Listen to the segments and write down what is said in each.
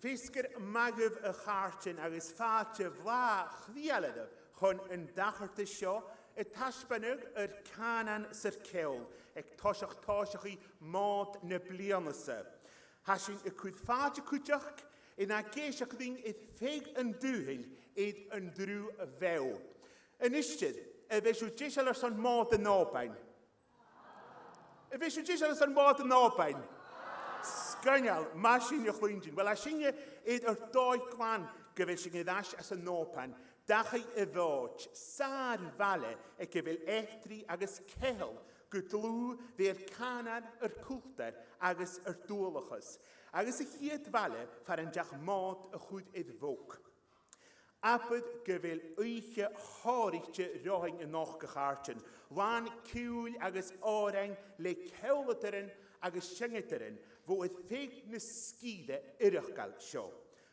Fisgur magaf y chartyn agos ffaatio fla chwialad chwn yn dachart y sio y tasbanig Cànan sy'r Ceòl ag tosioch I Mòd na blianasa. Hasyn y cwyd ffaatio cwtioch yn a geisiach ddyn idd ffeg yn dŵhyl idd yn drw few. Yn ystod, y fesw ddysel ys o'n Mòd yn Òbain. Y fesw ddysel ys o'n Mòd yn Òbain. Sgynnal, mae sy'n i'ch lwyndyn. Wel, a sy'n idd o'r doi glan gyfer sy'n iddash as yn Òbain. Dach chi y fod, sa'r fale y gyfer echtri agos cehel gydlw dde'r Cànan yr cwlter agos yr dwlachus. Agos y hyd fale far yn dach Mòd y chwyd idd fwg. Abyd gyfer eiche horichte rohing yn och gechartyn. Lan cwl agos oreng le cewlyteren agos syngederen fo ydd ffeg na sgide yrach gael sio.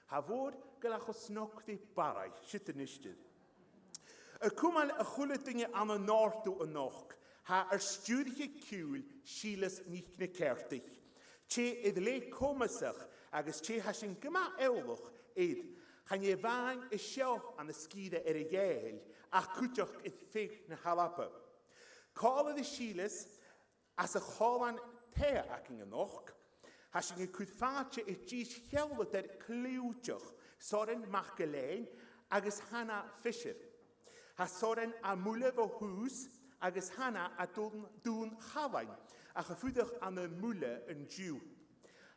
Ha fod gael achos nog di barai, sydd yn ystod. Y cwmal y chwlydyngu am y nordw y noch, ha stwrige cwl silas nich na certig. Che idd le comasach agos che hasyn gyma ewlwch idd, chan ye fain y sio an y sgide y Rìoghail a cwtioch idd ffeg na halapa. Colydd y silas as y cholan te ac yn y noch, hasyn y cwydfatio y gys hielwyd yr clywtioch, soren Machgelein agos hana Fisher. Ha soren a mwlef o hws agos hana a dŵn chalain a chyffwydwch am y mwle yn diw.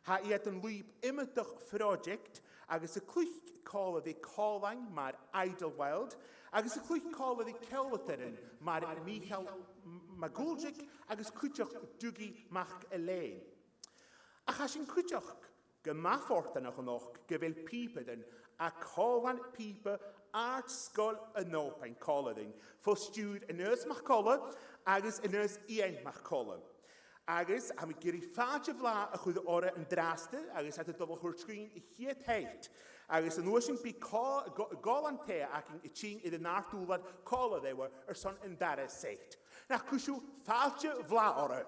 Ha I ad yn lwyb imydwch project agos y clwych colydd I colain mae'r Idlewild agos y clwych colydd I celwyteren mae'r Michael Magwlgic agos cwtioch dwgi Machgelein. A chasyn cwtioch gymaffort yn o'ch noch gyfel pipedyn a colan pipe art sgol yn Òbain colyddyn. Fos diwyd yn ys mach cola agos yn ys ien mach cola. Agos am I gyri ffad y fla a chwyd ora yn draste agos at y dofol chwr sgrin I hyd heit. Agos yn oes yn bu golan te ac yn tîn idd yn artwlad cola ddewa son yn dara seit. Na cwsiw ffad y fla ora.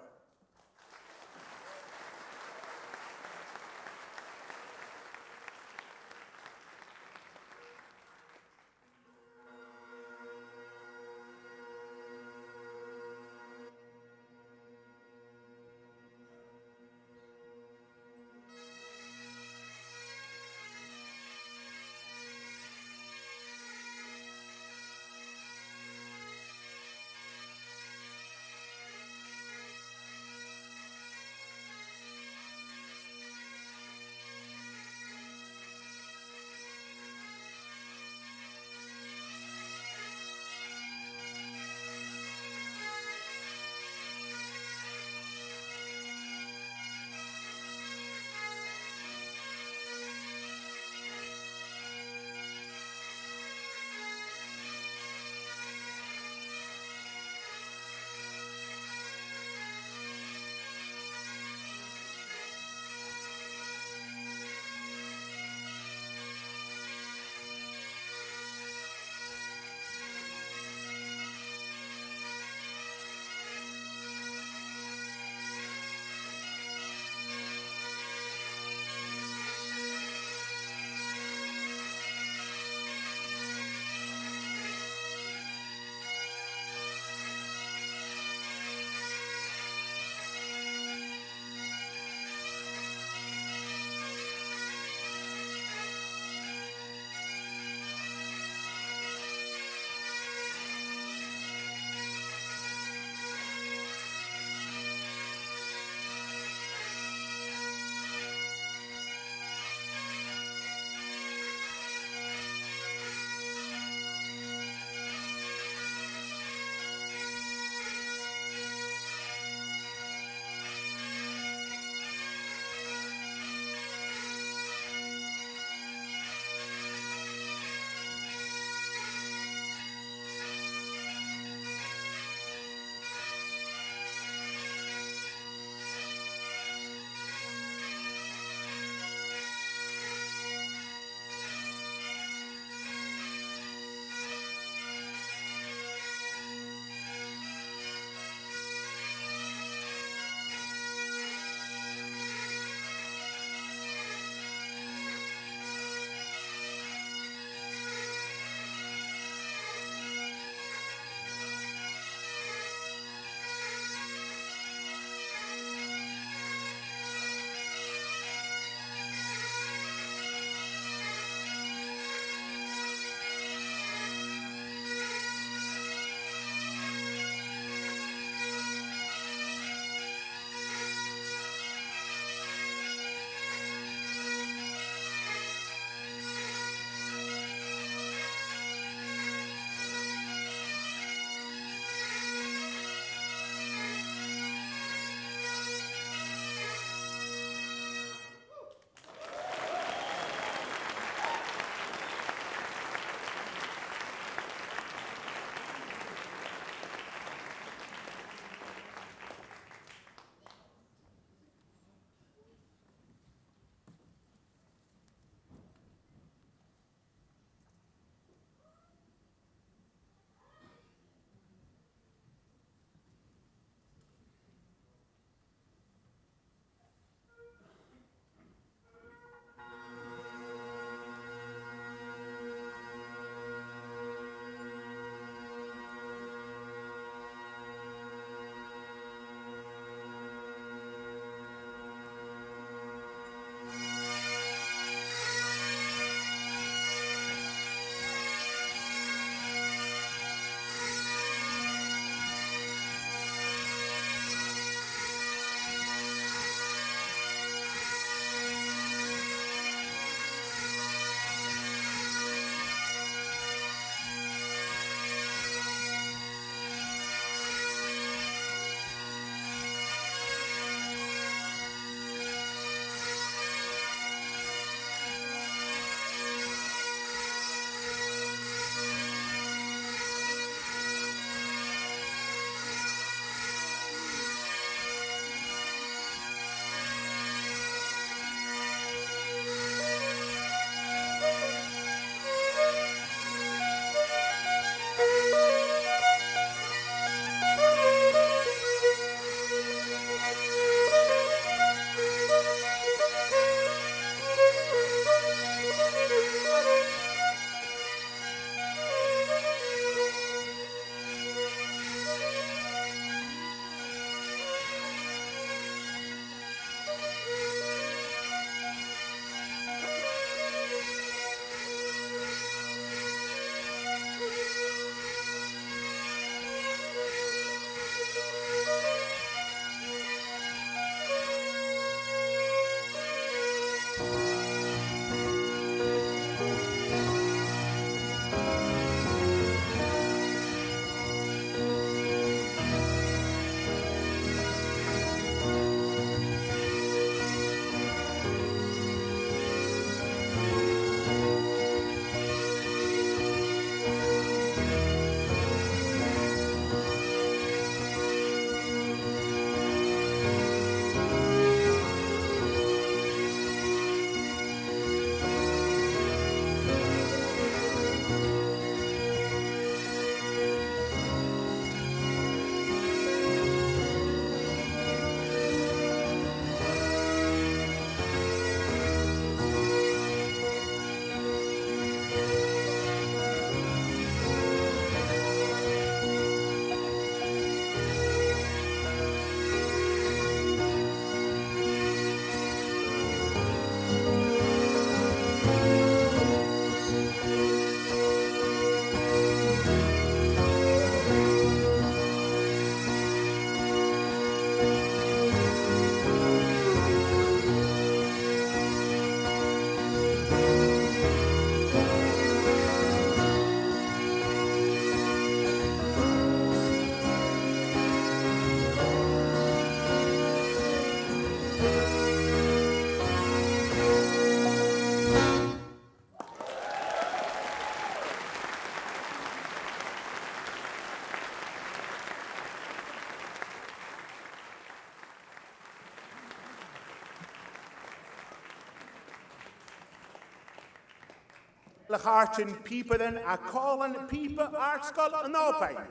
Le hartin people then a calling people art skull and Òbain.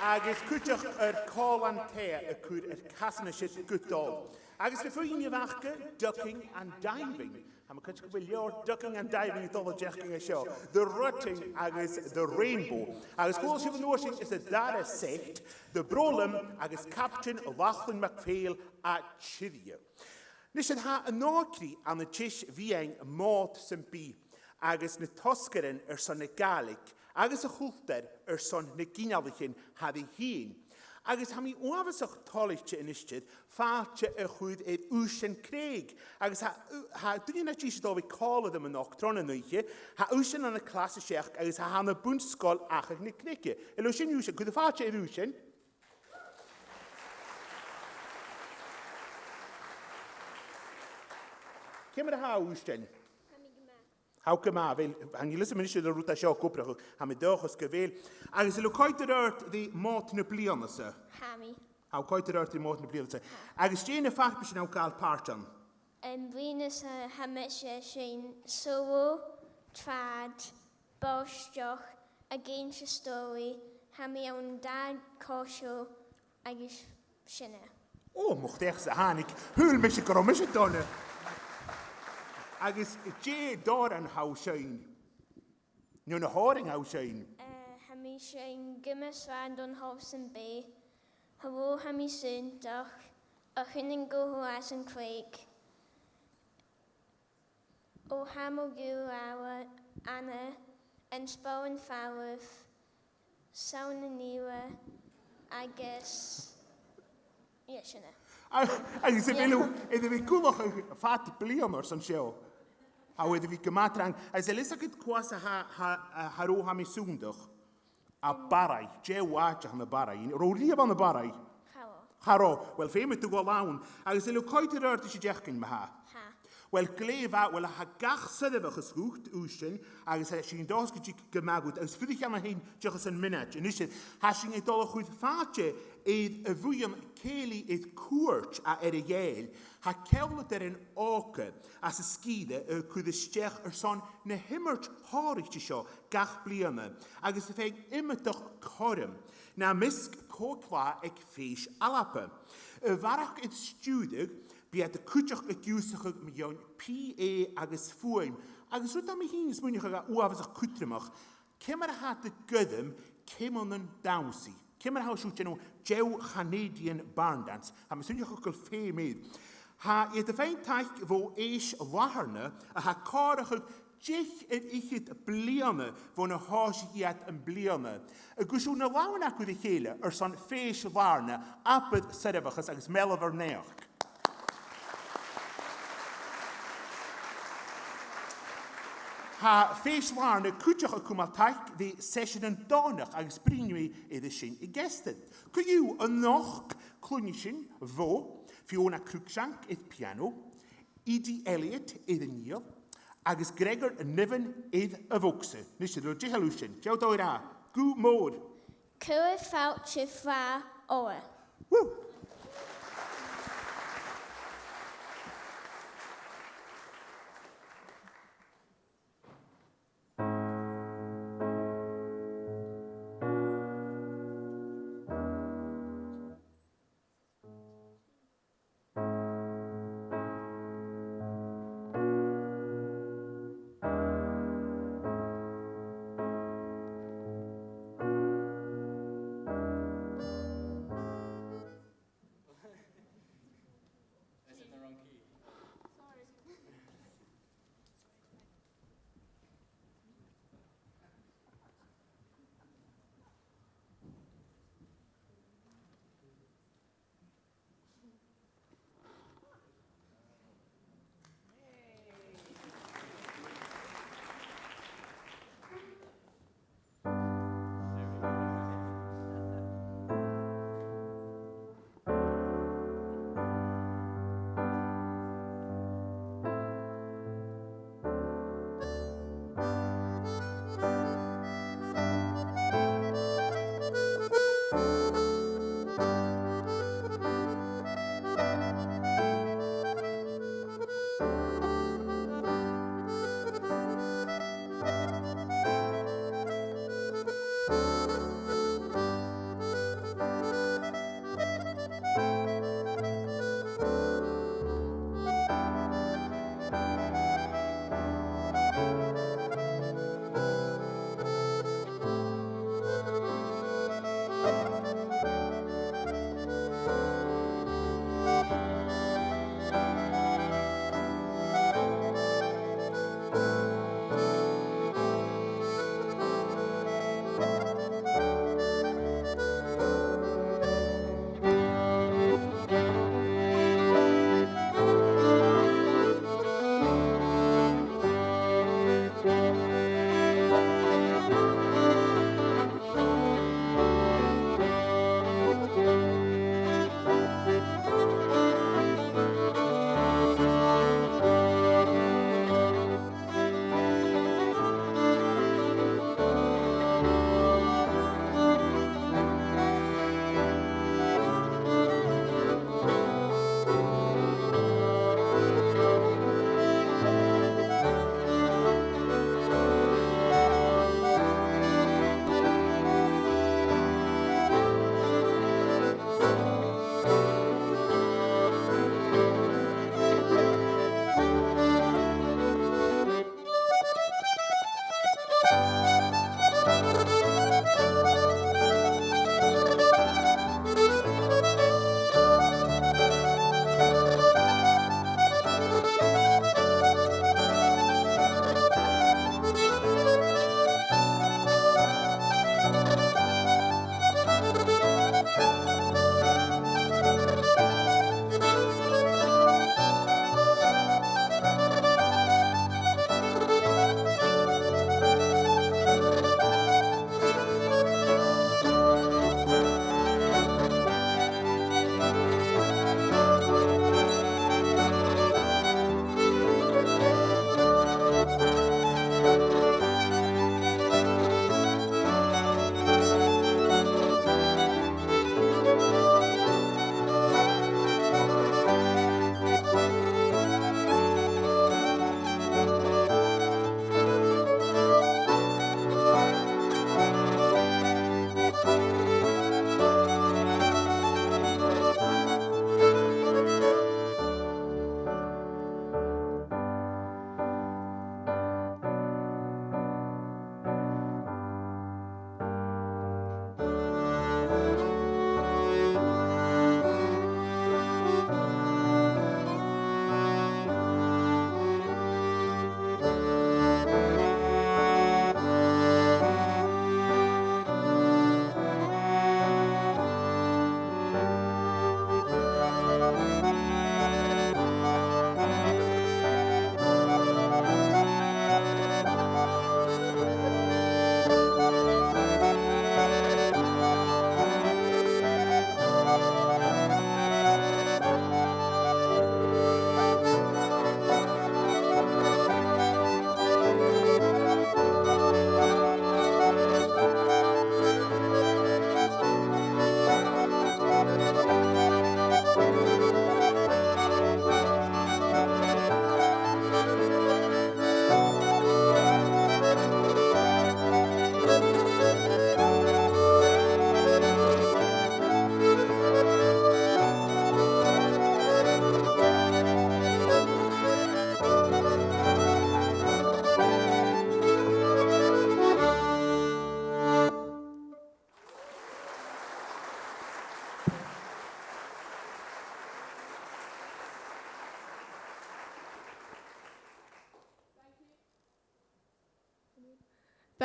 Agus cwtioch calling te a cwyd casana shit gudol. Agus gyffwyn i fachge ducking and diving. Am cwtioch gwylio'r ducking and diving I dol o jechking a show. The rutting agus the rainbow. Agus gwrs sy'n fy is a dara set. The brolum agus captain o Lachlan MacPhail a Chirio. Nes yd ha yn nocri am y tish fieng Mòd Nàiseanta agus na tosgaren son na Gaelic agus y chwlter son na Gynalachin haddi hun. Agus ha mi oafasach toliche yn ystyd, ffaatje y chwyd eid Úsien Craig. Agus ha dwi'n eich eisiau dod i col ydym yn octron yn eich, ha Úsien yn y clas y siach, agus ha han y bwnsgol achag ni cnice. El Úsien Úsien, gwyd y ffaatje eid Úsien? Cymru ha Úsien? How come I? And you listen, Minister, the route I show Cooper, I'm a dog of Scavale. And is it quite the earth the Mòd Nàiseanta, sir? Hammy. How quite the earth the Mòd Nàiseanta, sir? And is Jane a fact, but now called Parton? Venus Hamisha Shane Sowo, Trad, Bostoch, Against the Story, Hammy on Dad, Kosho, Agish Shinna. Oh, mocht echt ze hanik. Hul misje kromisje donne. Agus J door en hou zijn. Nu een horing hou zijn. Hammy Shane Gimmes Rand on Hobson Bay. Hawo Hammy Sundag. A Hinning Go Hoas and Craig. O Hamo Gurawa, Anna, and Spowen Fawith. Sound and Niwa, I guess. Yes, you know. En ze willen, en we kunnen vaat pliamers en zo. Hoe we gemaakt en ze lezen het kwasa haro hami zondag. A barai, je watch aan de barai. Rolie van de barai. Haro, wel veel met de golaun. En ze lukt uit de earth is je jechting me ha. Wel kleva, wel ha gach sedde geschoegd Úsien. En ze zien dat je gemaakt. En ze aan heen, je gaat een minute. En dus has je het al goed vaatje. Eid vuiam keli eid koort a Rìoghail. Ha keulet in oke as a skide kude stech son ne himmert harig te sjo gach bliane. Agus feig immetach Cuirm. Na misk kokwa ek fees alappe. Warach het studig bij de kutjach ekjusige miljoen PA agus fuim. Agus wat am hins munich ga uavas a kutrimach. Kemmer hat de gudem kemonen dausi. Kemmer hou shoot you Joe Canadian barndance. Ha misschien je ook al veel mee. Ha je de fijn tijd wo is Dàmhair a ha karige jich en ik het bliane van een huisje het een bliane. Gus een launa ku de hele son fees Dàmhair apet servagas als melver neer. Ha fees Dàmhair kutjach kumaltaik de session en donach als brinui in de shin gested. Kun je een nog klunischen vo Fiona Cruikshank het piano, Edie Elliott het een niel, agus Gregor Niven het een vokse. Nis je door Jehalushin. Ciao doira. Good mode. Cura foutje fra oa. Woo.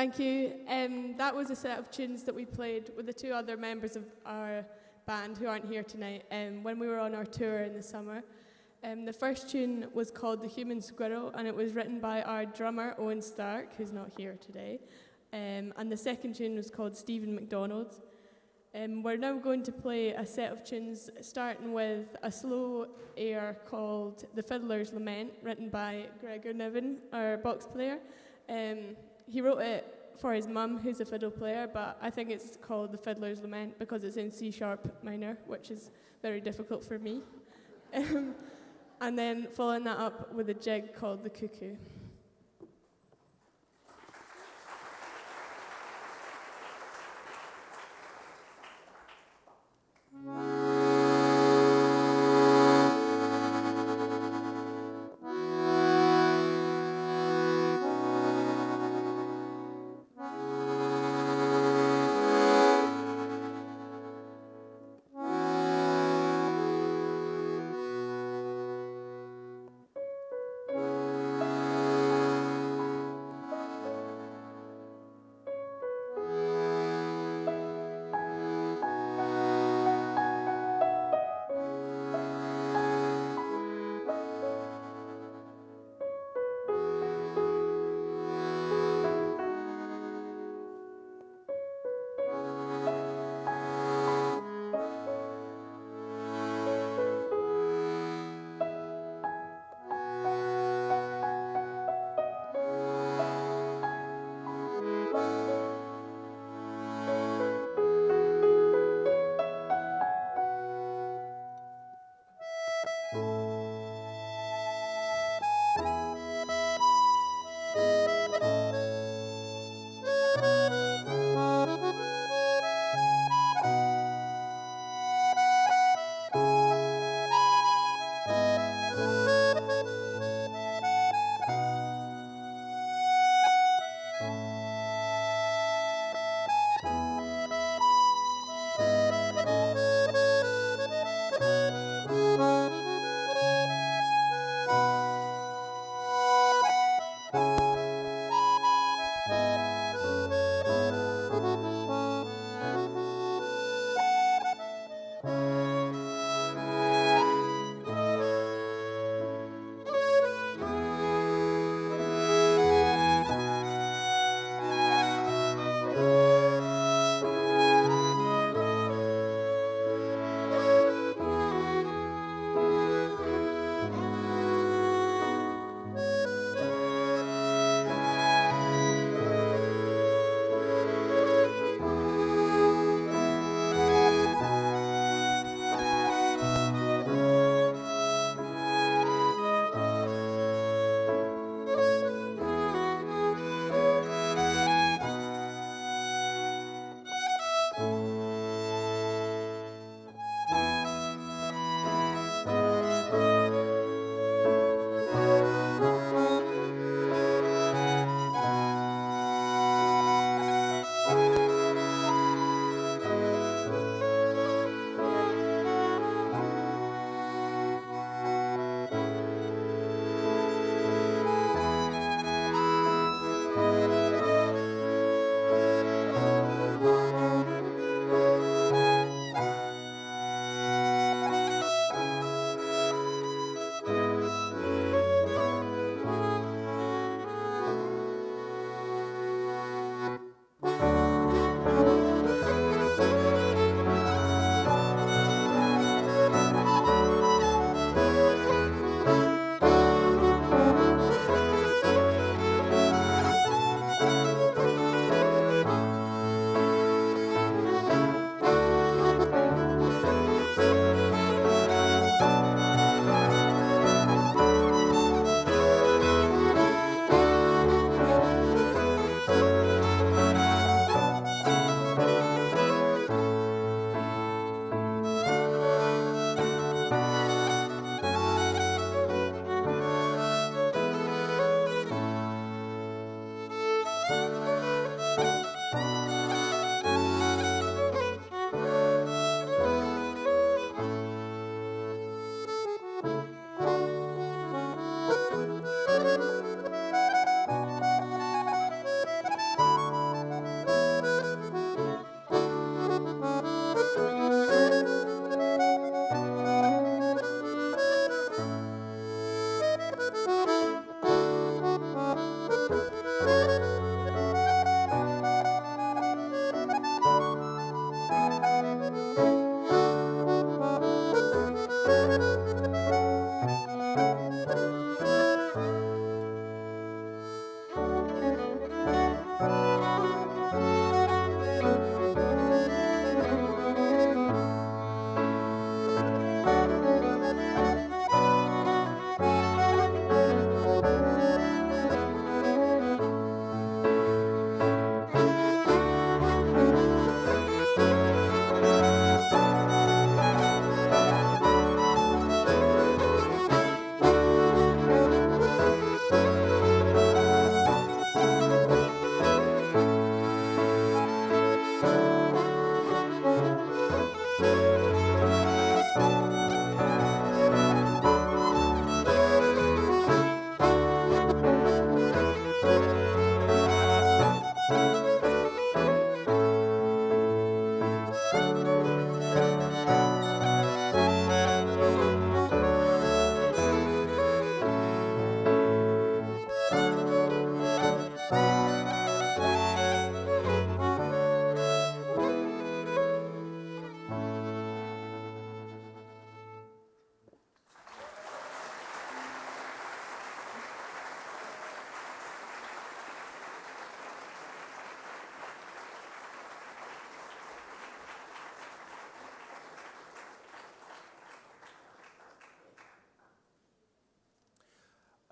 Thank you. That was a set of tunes that we played with the two other members of our band who aren't here tonight when we were on our tour in the summer. The first tune was called The Human Squirrel, and it was written by our drummer, Owen Stark, who's not here today. And the second tune was called Stephen MacDonald. We're now going to play a set of tunes, starting with a slow air called The Fiddler's Lament, written by Gregor Niven, our box player. He wrote it for his mum, who's a fiddle player, but I think it's called The Fiddler's Lament because it's in C# minor, which is very difficult for me. And then following that up with a jig called The Cuckoo.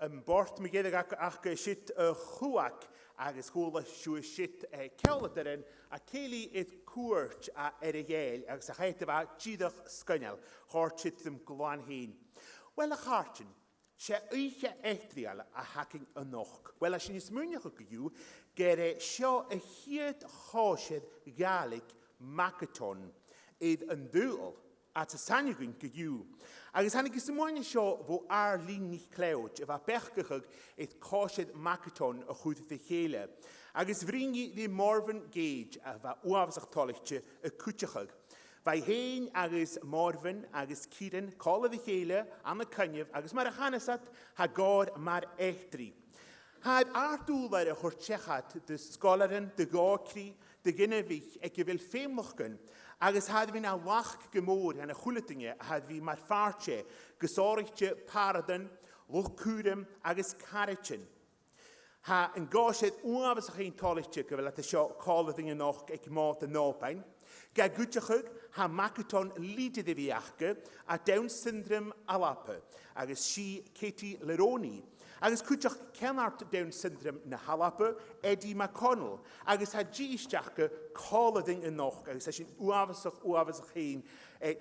Yn bort mi gyda ac sydd chwag agus chwla siw sydd celadarin a ceili idd cwrt a Rìoghail agus a chaith yma gydach sgynnel chort sydd ddim glwan hyn. Wel a chartyn, se eiche eithrial a hacking y noch. Wel a sy'n ysmwynach o gyw, gere sio y hyd chosydd gaelig Macaton idd yn dwyl at y sanigwyn gyw. Agus hannig ysmwynach sio fo ar lun ni clewd efo bechgachig idd chosydd Macaton y chwyd y chéile. Agus fringi di Morfyn Gage a fa uafsach tolictio y cwtchachig. Fai hen agus Morfyn agus Cuirm colydd y chéile am y cynnif agus mae'r hanesat ha gor mae'r echtri. Had ar dŵler y chwrtchechad dy sgolarin, dy gocri, dy gynefich ag gyfil ffeimlochgyn agus had fi'n a wach gymor yn y chwlytinge had fi mae'r farche gysorich paradyn, loch Cuirm agus Carichin. Ha yn gosydd uafas ych ein tolictio gyfel at y sio colydd yn noch aig Mòd Òbain. Ga gwtchachig ha Macaton lidydd i fi achge a Down syndrome alapa agus si Katie Leroni. Agus cwtchach cenart Down syndrome na halapa Eddie McConnell. Agus ha gísteachge colydd yn noch agus a sy'n uafas ych ein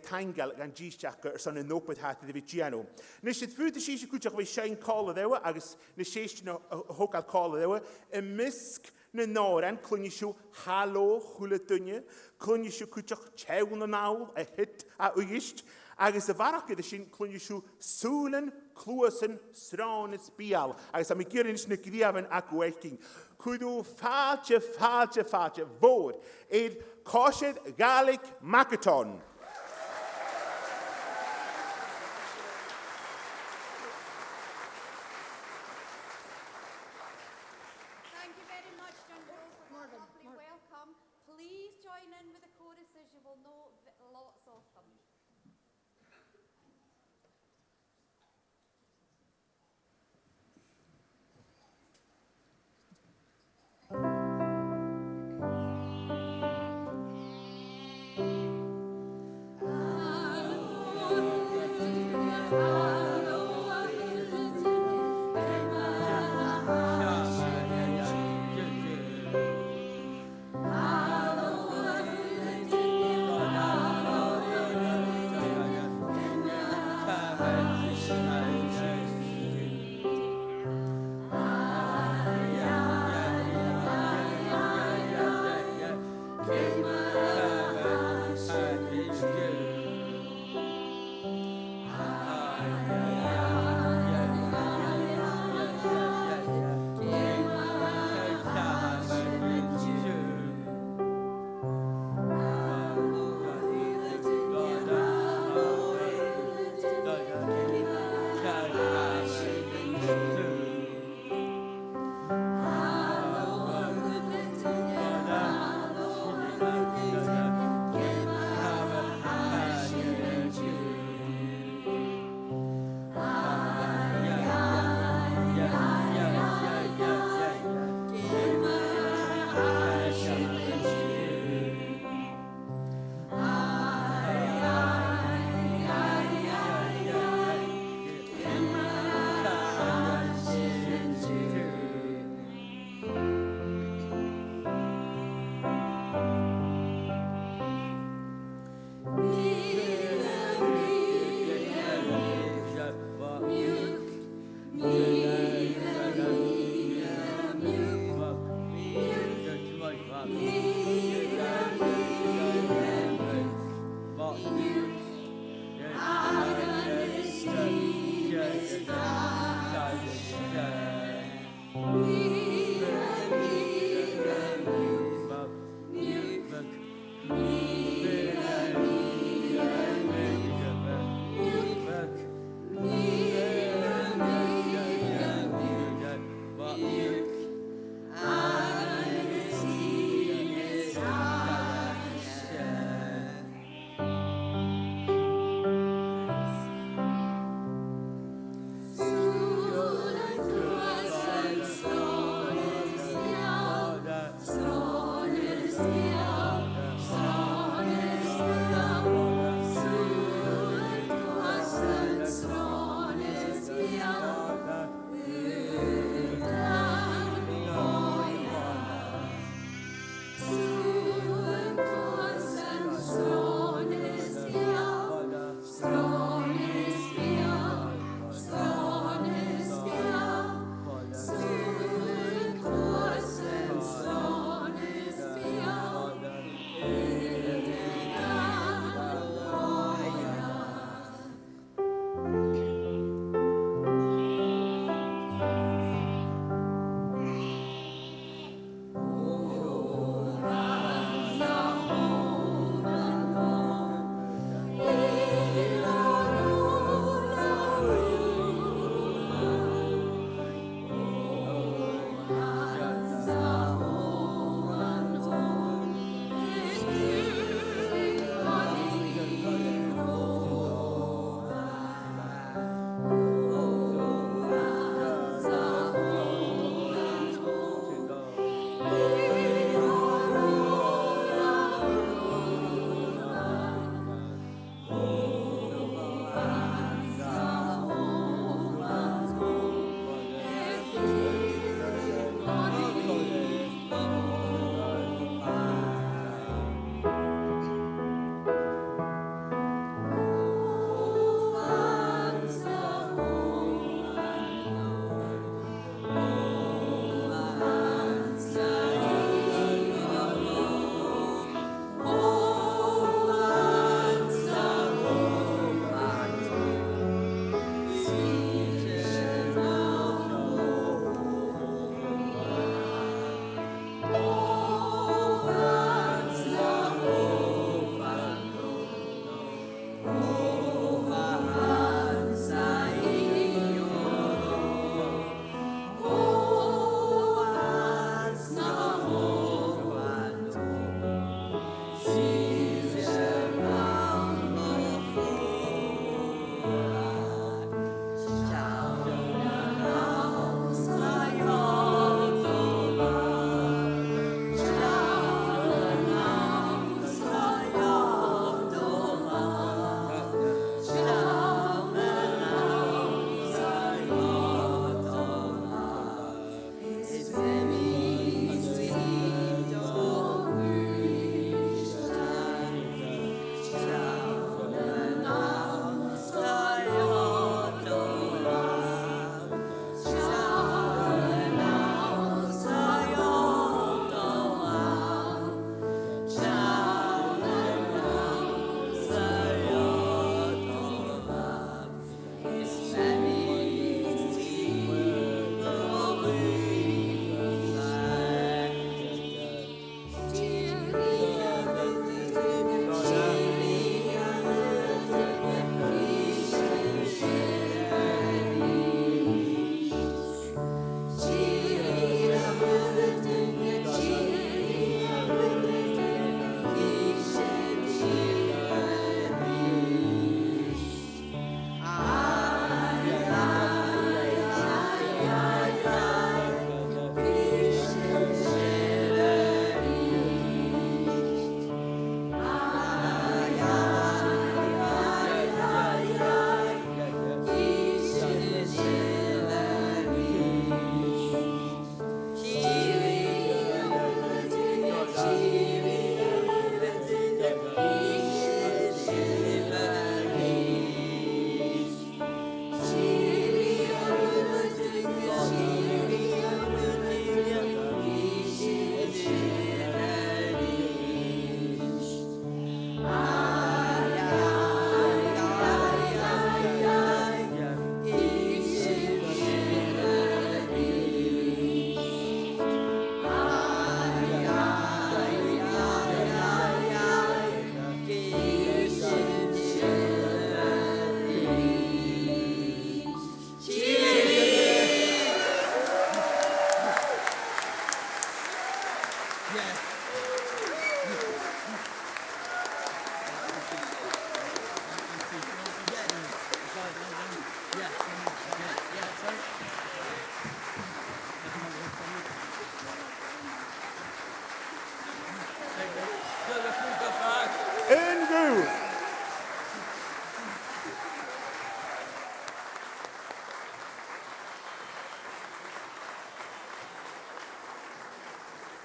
tangal gan gísteachge son yn nopad hat i fi giano. Nes sydd fwyd y sy'n cwtchach fi sy'n colydd ewa agus nes sy'n hogal colydd ewa y misg na noran clwni siw halo chwlydynnu, clwni siw cwtchach chewn y nawl, a hit a wyist, agus y farach gyda sy'n clwni siw sŵlen, clwysyn, sron ys bial, agus am i gyrin sy'n y griafan ac weching. Cwydw ffaatje, fod, eid cosydd gaelig Macaton. Please join in with the choruses, you will know lots of them.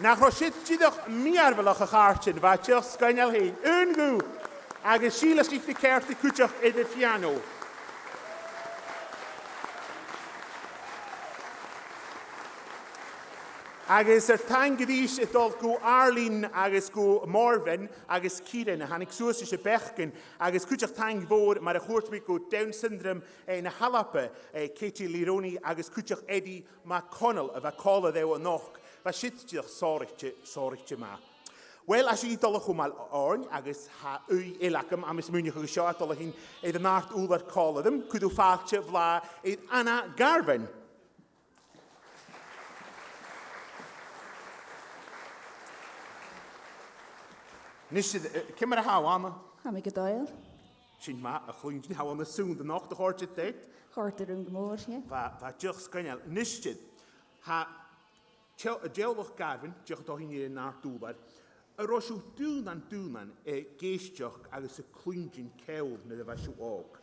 Nach rositidach miarvelach a chartin, va tjach skanel heen. Ungu. Agus sílas í de ceirta cúteach idir piano. Agus tan gdís dul go Arlín agus go Morven agus Cuirm a hanig suas se bechgin agus cúteach tan bhór mar a chuirtmi go Down syndrome na Halappe Katie Lironi agus cúteach Eddie McConnell a bheith cála dhew a noch va sitteach sórichte ma. Wel, as I dol chwmal orn, agus ha wy elacam am ysmwynio chwg sio, dol hi'n eid yn art wlad cola ddim, cwdw ffaltio fla eid Anna Garven. Nisydd, cymar a haw am? Am I gydael? Sy'n ma, a chlwyn haw am y sŵn dy noch, dy chortid dweud? Chortid rhwng gymor, ie. Fa diolch sgynel. Nisydd, ha diolch Garven, diolch do hi'n ein art wlad, yr osw dŵnan geistioch agus y clwyngin cewl na dy fasw og.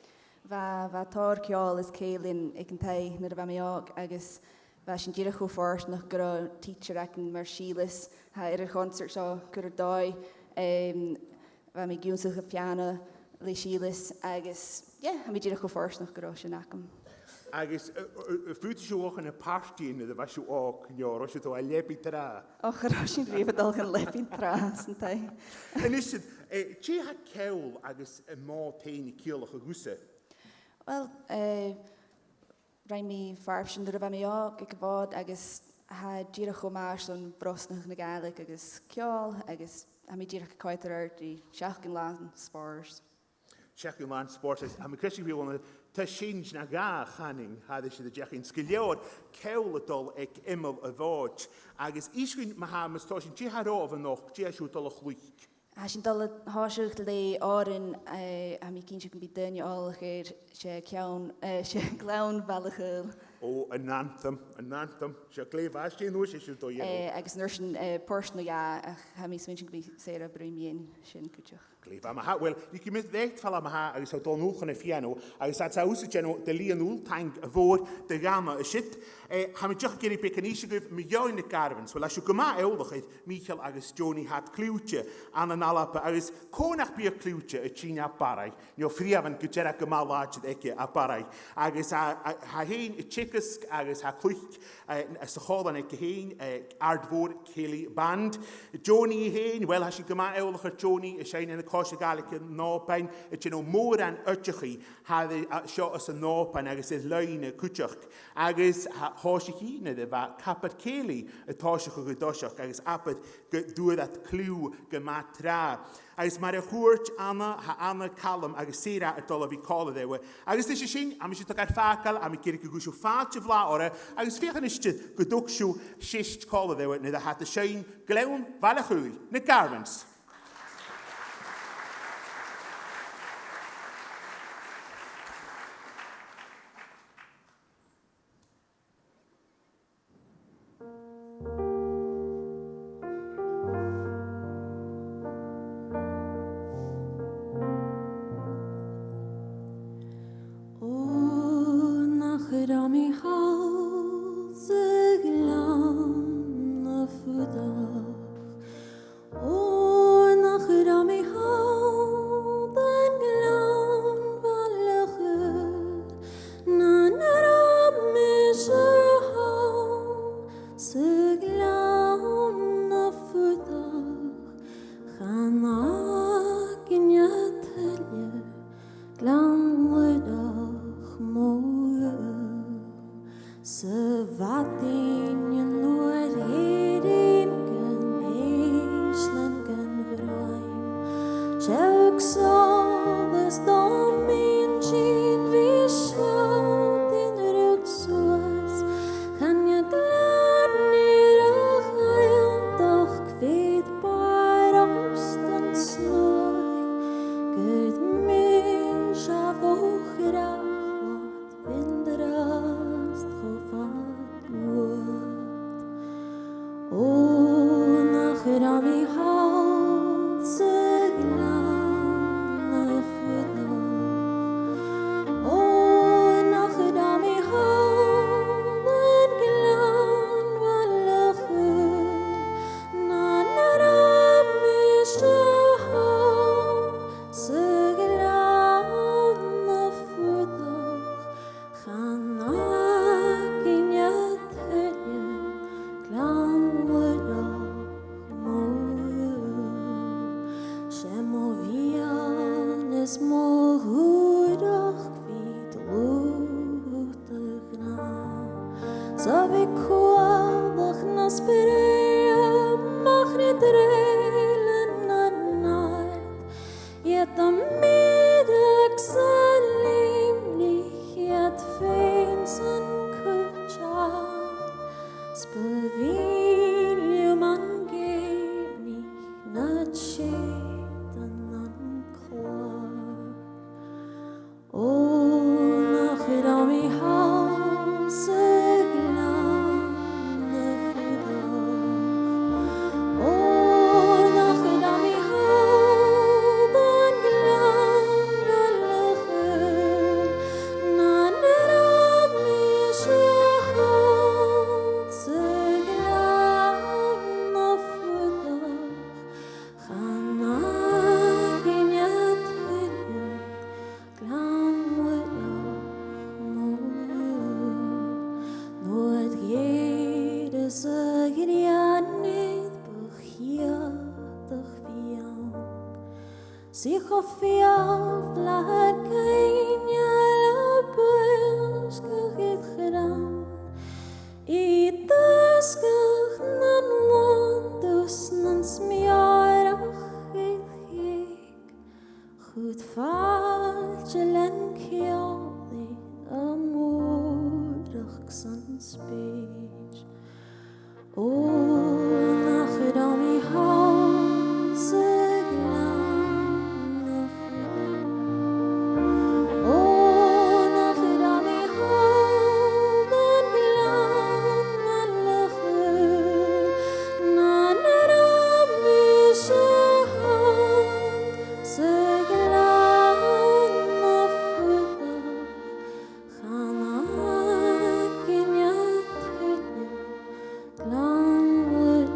Fa tor ceol is ceilin ag yn tai na dy fam i og agus fa sy'n dirach o ffors nach gyda teacher ac yn mar sílas ha yr concert so gyda doi fa mi gywnsach y piano le sílas agus ha mi dirach o ffors nach gyda sy'n acam. Agus fwyd sy'n och yn y party na dy fasw og nior os ydw a lebi tra. Och yr sy'n rhywbeth al gan lebyn tras yn tai. Yn ysyd, ti ha cewl agus y mô tein i ciolach y gwsa? Wel, rhaid mi farb sy'n dod o fam i og ag y fod agus ha dirach o mars o'n brosnach na gaelig agus ceol agus ha mi dirach coet yr ard i siach yn lan spors. Siach yn lan spors, ha mi cresig fi o'n ta sinj na ga chaning hadde sydd y jach yn sgilior cewl y dol ag imel y fod agus isgwyn ma ha mas tosyn ti ha rof yn och, ti ha siw dol o chlwyc. Ha sy'n dal y hosych le orin a mi cyn sy'n byd dynio olach se ciawn, se glawn falachil. O, yn anthem, se glef as ti'n nhw sy'n do ie. Agus nyr sy'n porsyn o ia, ha mi sy'n byd seir a brymien sy'n cwtioch. Glef am ha, wel, ni gymryd ddect fel am ha agus o dol nhwch yn y ffiano agus at aws y genw dy li yn ŵl tang y fôr dy gama y shit. Ha mi diolch gyrru bec yn eisiau gwyf mi iawn y garfan. Wel, asio gyma ewlach eith Michael agus Joni hat clywtio an yn alapa agus conach bi'r clywtio y china barai. Ni o ffriafan gydera gyma lachyd ege a barai. Agus ha hyn y chicysg agus ha clwch y sycholan ege hyn ardfôr Celi Band. Joni hyn, wel, ha si gyma ewlach yr Joni y sein yn y cos y gaelig yn Òbain y chyn o môr an ydych ha sio os y Òbain agus y lein y cwtioch. Agus hosig hi na de va kapad Celi y tosach o gydosach agus apad dŵr at clw gymatra. Agus mae'r chwrt ama ha ama calum agus sera y dol o fi cola ddewe. Agus ddys sy'n am eisiau togad ffacol am i gyrig gwysio ffalt y fla ora agus fiach yn ystod gydwgsio sist cola ddewe na dda hat y sy'n glewn falachwyl na garments. Så vi kålach nas berea mach ni drelen annat. Jeta middags limlighet finns en kutcha. Spöviljum angeblich nat sketen anklar. Och nach dem i halsen glande fyrar. Och nach dem i halden glande löcher. När det mig så halsen glande fyrar. Chanagin jag tydlig glamur Nåt gede söger jag ned bechjadach vian. Sich auf fjavlar kein jala böskach it gedaan. I döskach nan wandus nan smjarach it gek. Goed faltje len kjali amorach san speech. Nach dem i halsen glande fyrar. Nach dem i halden glande löcher. När det mig så halsen glande fyrar. Chanagin jag tydlig glamur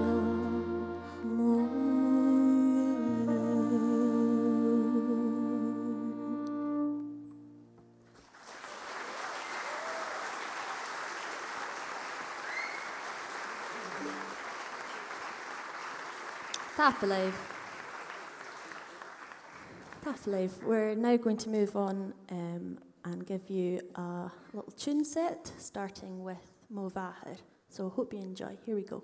Taffalive. We're now going to move on and give you a little tune set, starting with Dàmhair. So hope you enjoy. Here we go.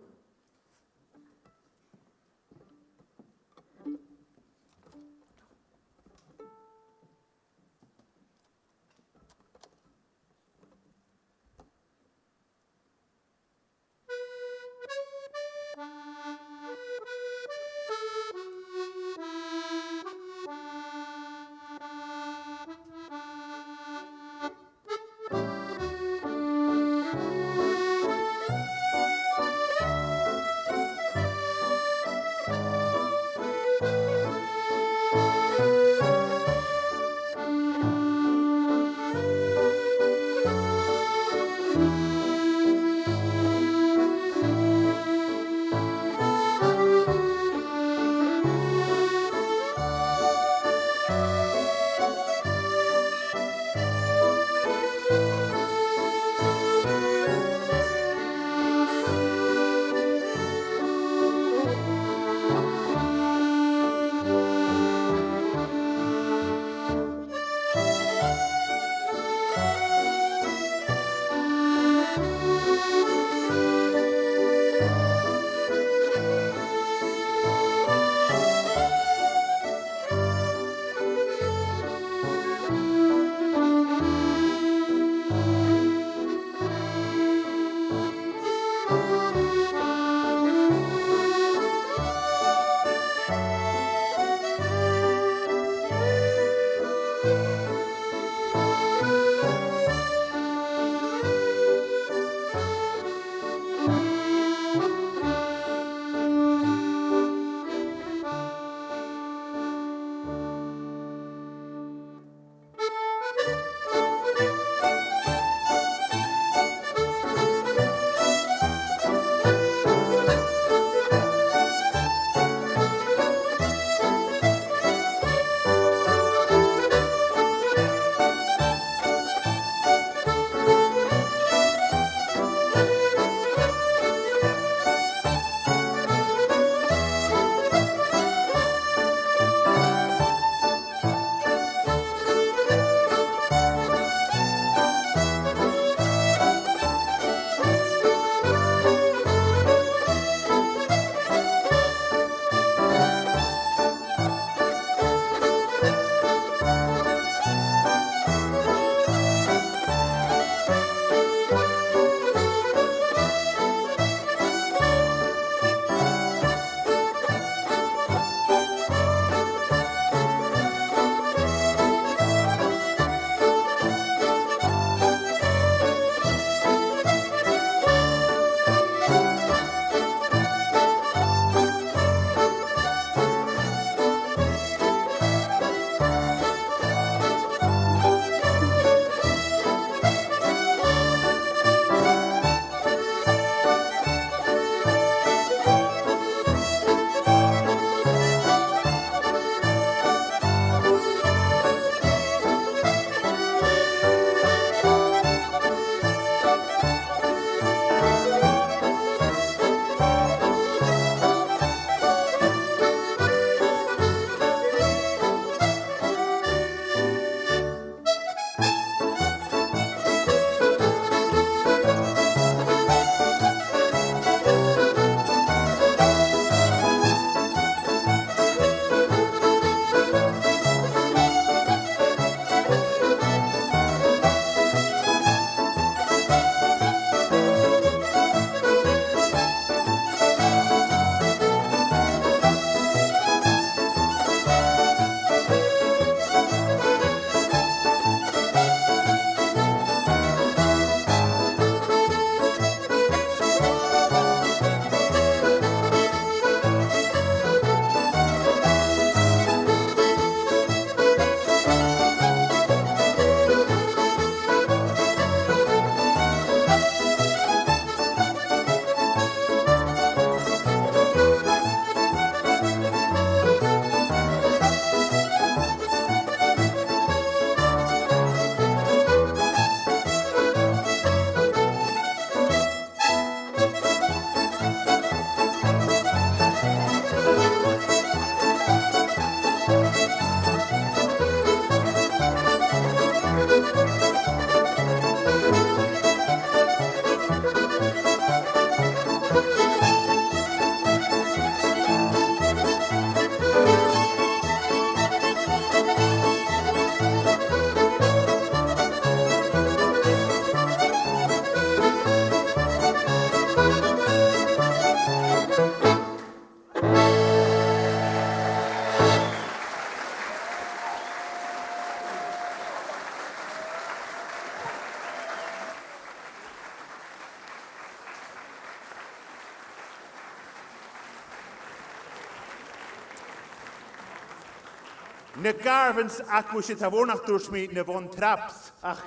Na garvans ac wys y tafwnach dwrs mi na von traps. Ach,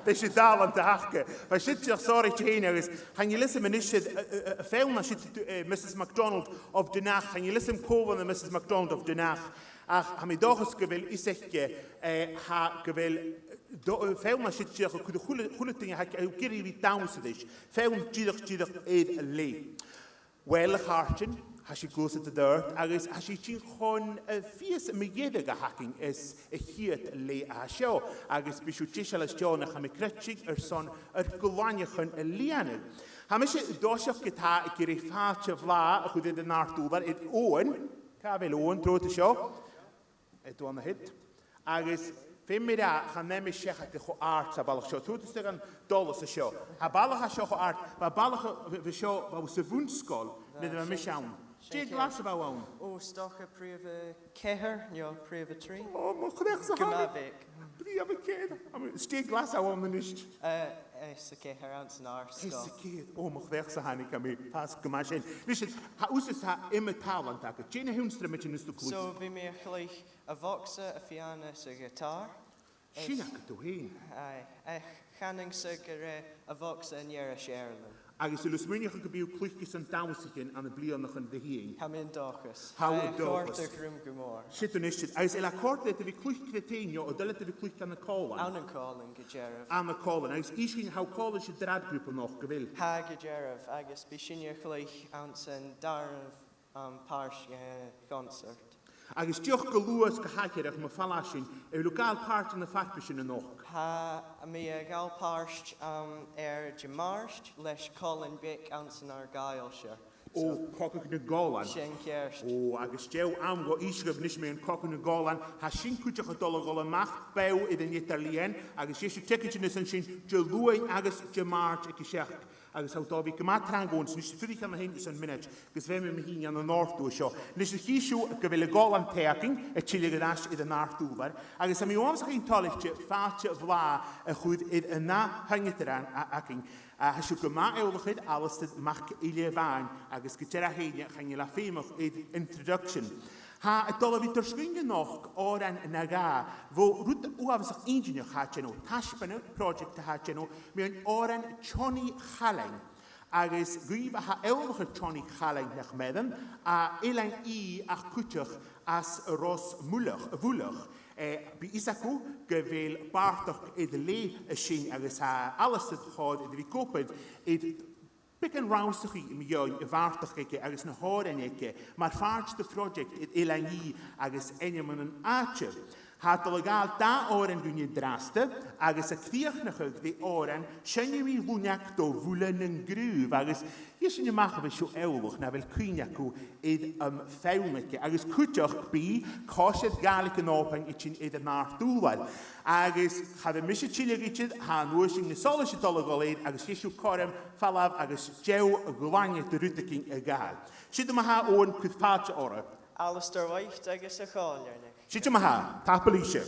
this is dal an dachke. Fa shit sich sorry chain is. Han you listen minishid film na shit Mrs. MacDonald of Dynach. Han you listen Coven and Mrs. MacDonald of Dynach. Ach, ha mi dochus gewil isechke ha gewil film na shit sich ku de goede dingen ha giri vi downsidish. Film jidig ed le. Well harchen has she goes at the dirt, agus has she chon fies me yede hacking is a hiet le a show, agus bishu tishal as John a kretchig son gulanyachun a liane. Hamish doshach geta giri fache vla who did the nartuber it Owen, Kavel Owen throw the show. It on the hit. Agus Femira gaan nemen zeggen dat de art sabalach show. Toen is er een dollars show. Habalach show art, habalach we show wat ze woenschool. Net een mishaun. Steek glas about one. Oh, stoch a prive keher, no prive tree. Oh, maar graag zo. Gemabik. Prive keher. Steek glas about one niet. Is a keher aan zijn aard. Is a keer. Oh, maar graag zo han ik me pas gemaakt. Wist het? Ha us is ha immer talent dat. Jene hunstre met je nust te kloot. So we meer gelijk a voxa, a piano, a guitar. China doheen. Ganning zeker a voxa en jere Sherman. Agus zullen smunnig gebied klichtjes en touwsigen aan de blian nog de heen. Ham in dochus. How dochus. Korte grim gumor. Shit on is. Als el akkoord dat we klicht kreteen jo, dat we klicht aan de kolen. Aan een kolen gejerf. Aan de kolen. Als iedereen how college je draadgroepen nog gewil. Ha gejerf. Agus bishinje gelijk aan zijn darf pars concert. Agus diolch galwys gyhagerach mae falasyn y local part yn y fatbysyn yn och. Ha mi gal parst gemarst leis Colin Bick ansen ar gailse. O, cogach na golan. Sien kerst. O, agus dew am go isgrif nis mewn cogach na golan. Ha sy'n cwtach o dola golan mach bew iddyn Italien. Agus iesu tekich yn ysyn sy'n gelwyn agus gemart y gysiach. Agus hawdd o fi gymaint trangons, nes i ffyrir am hyn sy'n munud, gys fe mewn hyn yn y nord o sio. Nes i chisw gyfel y golan teaging, y chile gydash idd y nord ofer, agus am i oam sa'ch i'n tolich ffat fla y chwyd idd yna hyngytran aging. Hysw gyma ewlwchyd alystyd mach ilia fain, agus gyda'r hyn chan i la ffeimwch idd introduction. Ha y dole fi dyrschwynge nog oran naga, fo rwyd uafsach engineer hacheno, tasbana project hacheno, mewn oran Johnny Chalain. Agus gwyf ha elwch y Johnny Chalain nach meddyn, a elang I ach cwtach as ros fwlach. Bi isacw gyfel bartoch idd le y sy'n agus ha alystyd chod idd fi gopyd idd Big and roustig im join vaartig ikke agus na hoor en ikke, maar vaartste project het elangi agus enjemen een aatje. Had de legaal da oren doen je draste, agus a kwiechnige de oren, zijn je wie woenjak do voelen en gruw, agus hier zijn je maken we zo eeuwig, na wel kunjaku ed feilmeke, agus kutjach bi, koshet galike nopen itchen ed naartoe wel. Agus had een misje chilligitje, han woosing de solische tolle goleed, agus jesu korem, falav, agus jew glanje de ruteking egal. Zit er maar haar oren kut paatje oren. Alistair White, agus a chaljarne. Zit je maar haar, tapelische.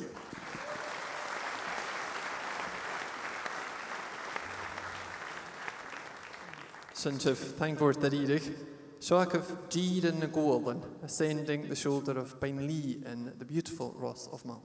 Suntif, thank for the Redig. Shoak of Jeed and Golden, ascending the shoulder of Bain Lee in the beautiful Ross of Mal.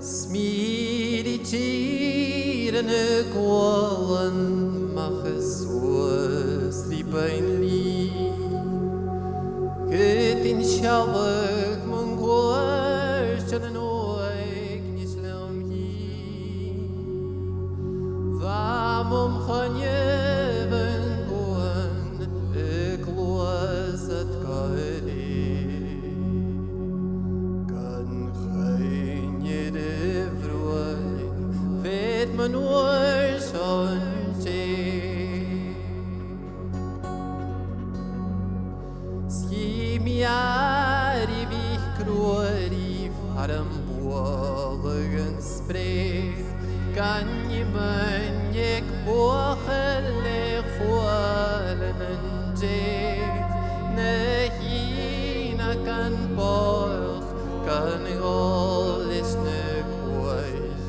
Smiri tjeren gålen maches oes die Bain Lee. Gytyn sialwg mwyn gwers yn oeg nis lawn hi. Fam chanyfyn gwan y glwys at gael an oer son Schimiari vich groeri farm bogen spreech Gan je munjek bochele cholen en Ne hina kan boch Kan gol is ne kwoich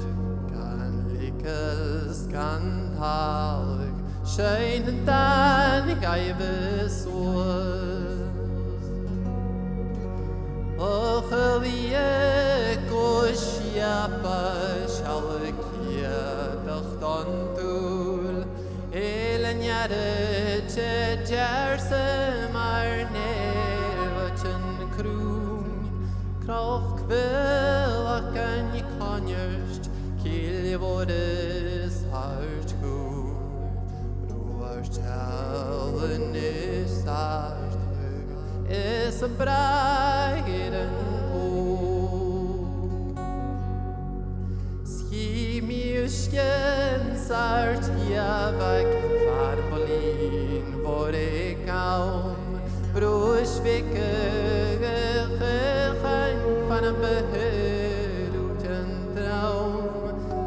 Kan likels kan halig Schein dan gaive Och wie koshia shalakia dachtantul Elen jare jerse maar nevachen kroon Krach kwillach kan je kanjerst Kiel je worden hart goed Roers tellen is hart Is een breiden Schimiusken sart javak Farbolin voor ik kaum Broerswikke gegaan van een behouden traum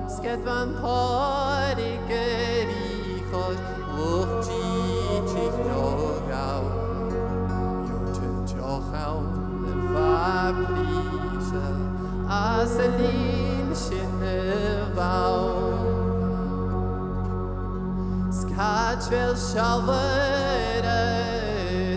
Sket van harike riechot Lucht jietjich nog gauw Fabrice Aselin Schinnebau Skatsch wel schalvere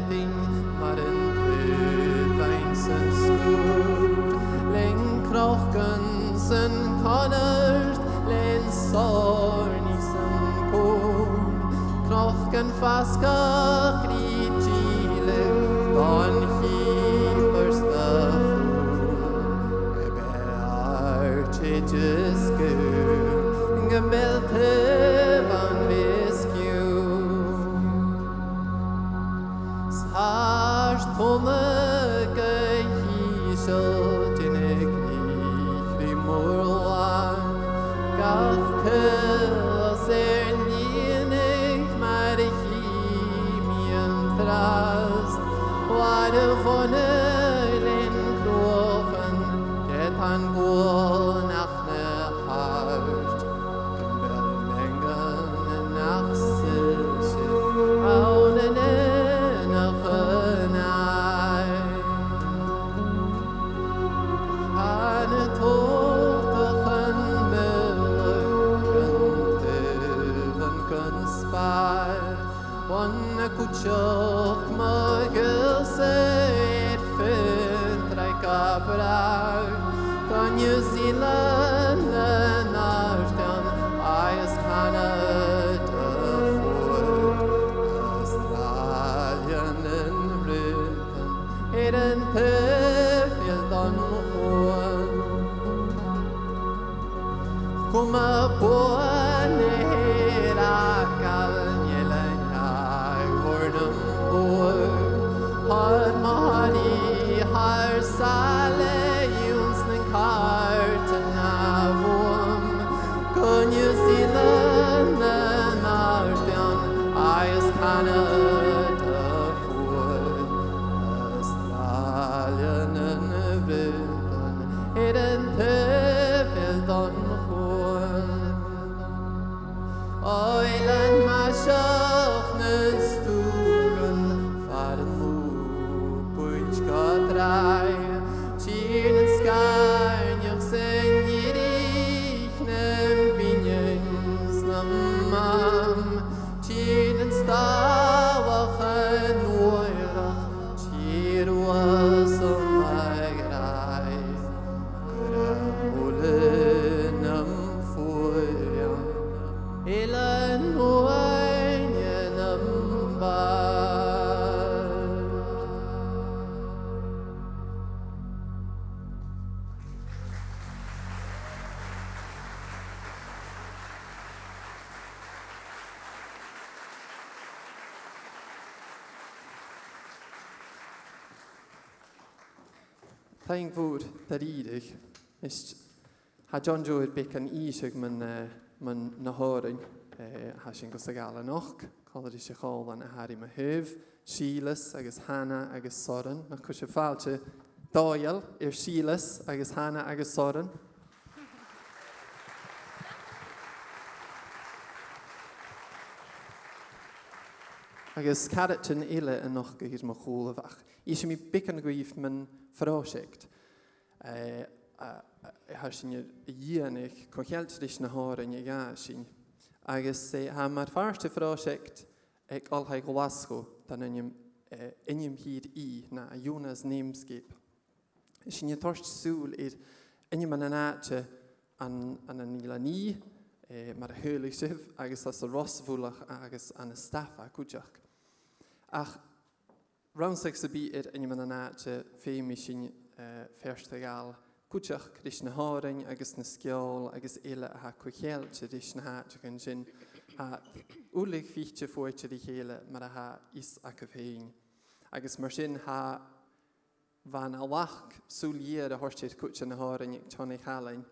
ding Maar een putwijnsen snoert Len krochkensen kannert Len sornisen koon Krochken faska krietjile Dan hiepers de voel Just good, gemelte van rescue. S'haast tommeke hiesel in ik niet die moorlaan. Gafke als nienig, maar de chemien trast. Waar de vonne in kroven, get aan goal nach ne hart. Bermengen nach silsif, aunen nach nai. Ane tochten melken kan spar. Wanne kutschok magelse et fentrai kabrar. New Zealand and Ashton, Ice Canada, Australian and Britain, Eden Perfield on Juan. Kuma Buonera Calnielena, Hornum Boy, Har Mahani, Har Sale. New Zealand and Ashton, Ice Canada for Australian and Britain, Eden Perfield on Horn. Oilen Maschachnen Stugen, Fahren Mupuch Gottrei, Chinen Sky, Joch sen Tien stawachen oirach, tier was on my grave. Gramulen am foiam, ilan oinen am bar. Thank voor dat iedig. Ha John Joe het bek an isig man man na hárainn ha sin go sa gála nach, cáidir sé cháil an a harí ma hih, sílas agus hana agus soran, nach chu sé fáilte dáil sílas agus hana agus soran. Agus caratin ile yn och gyda'r machwl y fach. Eisiau mi bican gwyf mewn ffrosiect. Har sy'n i'n eich conchialt rys na hor yn eich asyn. Agus ha mae'r ffarst y ffrosiect ag olhau glasgo dan ynym hyd I na a Jonas Nameskip. Sy'n y torst sŵl i'r ynym yn anatge an yn ila ni, mae'r hylig sif, agus as y rosfwlach agus an y staffa cwjach. Ach, round 6 y byd yn ymwneud â na ffeimi sy'n ferst a gael cwtach rys na hárainn agus na sceol agus eile a cwchiel sy'n rys na háte gan sy'n a úlig fíte fóite di chéile mar a ha is a cyfhein. Agus mar sy'n ha van a lach súlier a horsteir cwtcha na hárainn ag tonna chalain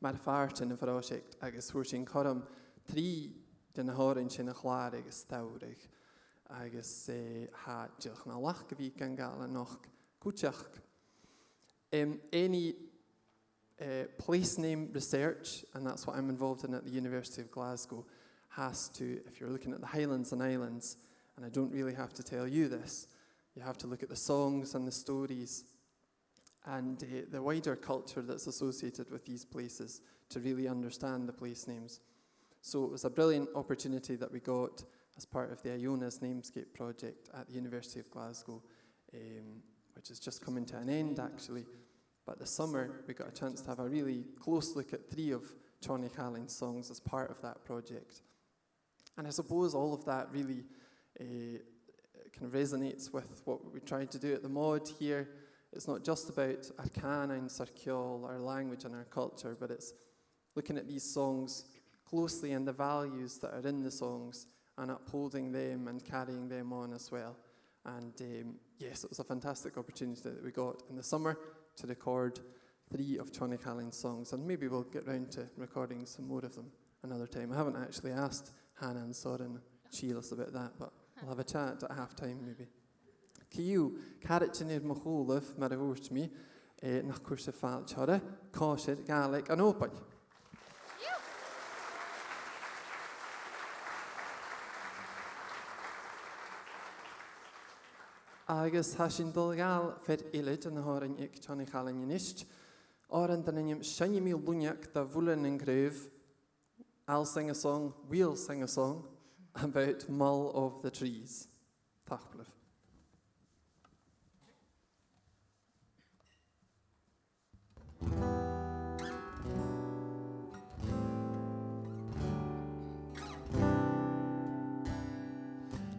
mar fart yn y frósiect agus hwyr sy'n corum 3 den na hárainn sy'n a chláir agus stawrig. Agus ha diolch na lach gyfi gan gael noch cwtach. Any place name research, and that's what I'm involved in at the University of Glasgow, has to, if you're looking at the Highlands and Islands, and I don't really have to tell you this, you have to look at the songs and the stories and the wider culture that's associated with these places to really understand the place names. So it was a brilliant opportunity that we got as part of the Iona's Namescape project at the University of Glasgow, which is just coming to an end actually. But this summer we got a chance to have a really close look at 3 of Johnny Callan's songs as part of that project. And I suppose all of that really kind of resonates with what we tried to do at the Mòd here. It's not just about our Cànan, our Ceòl, our language and our culture, but it's looking at these songs closely and the values that are in the songs and upholding them and carrying them on as well. And yes, it was a fantastic opportunity that we got in the summer to record 3 of Johnny Callan's songs, and maybe we'll get round to recording some more of them another time. I haven't actually asked Hannah and Soren Sheelas about that, but we'll have a chat at half-time maybe. Ciw, carit yn i'r mwchwlaf mar y hwrs mi, nach cwrs y ffal tiore, cosir, galeg, an Òbain. Agus ha sy'n dod gael fer ilid yn y horain i'ch Johnny Callan yn isht, o'r yn dyn ni'n sy'n mi lwniac da fwlen yn gryf, I'll sing a song, we'll sing a song about Mull of the Trees. Tachblif.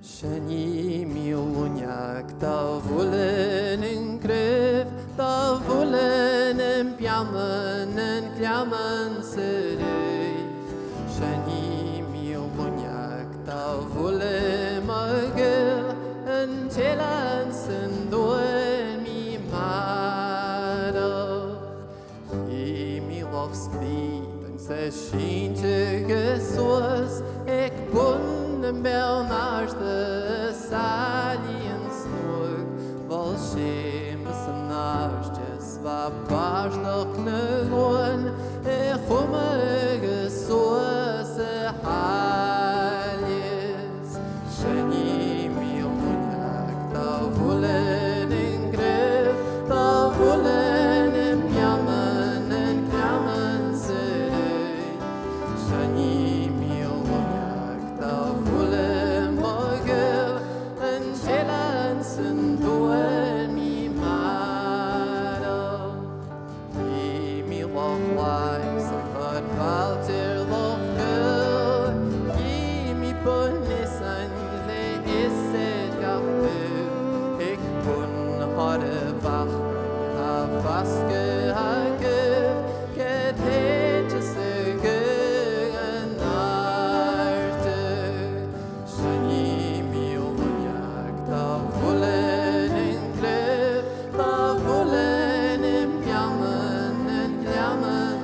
Shani miluniak da vullen in gref da vullen in bjammen en klammen serei Shani miluniak da vullen magel en telan sen doen mi maro I mi lofskried en se shinte gesos ek bun Mel naar de salien snoeg, vol schemes en naartjes, waar baars nog knugon, gommige soose haaljes. Genie miljoenlijk, da voelen in gref, da voelen in jammen en klammen zee. Genie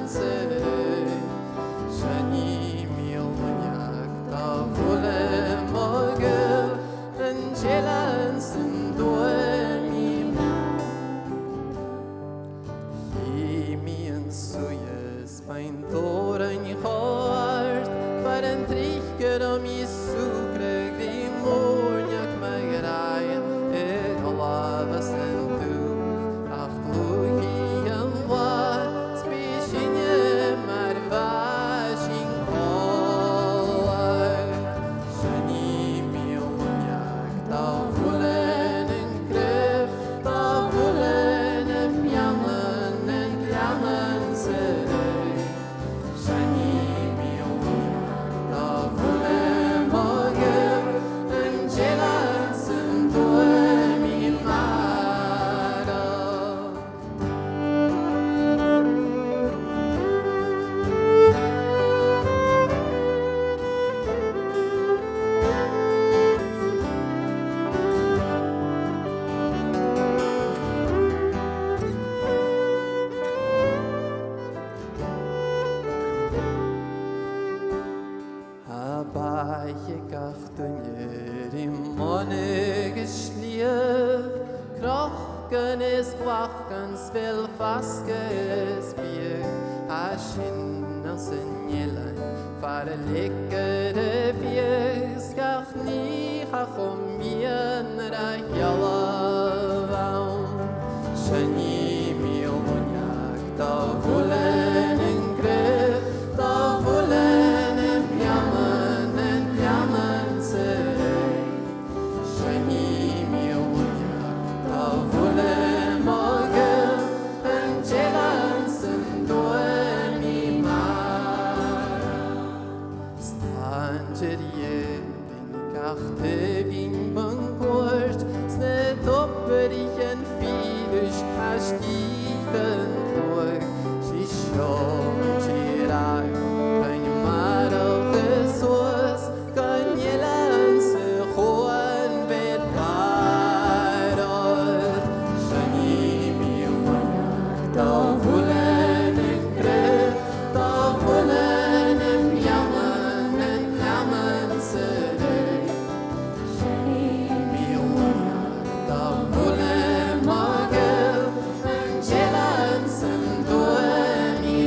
Say gach dunir im monne geschlief, krochen is gwachgan spil faskes bier, ashin as in jelan, fare lekkere biers, gach ni hachom mien ra jalla Shani mi onyak da volen in gref, da volen in jaman serei. Shani mi onyak da volen magel, en jelan sen doen mi mara. Stanger je bin kachte bin bangort, sne topper ich en fiedus kastigen hoog. She shone chirai, kan je maar op de soos, kan je lanse gewoon met paarden. Shani mi wanyak da voelen en kreeg, da voelen en jammen serei. Shani mi wanyak da voelen magel, en jelan sen doen mi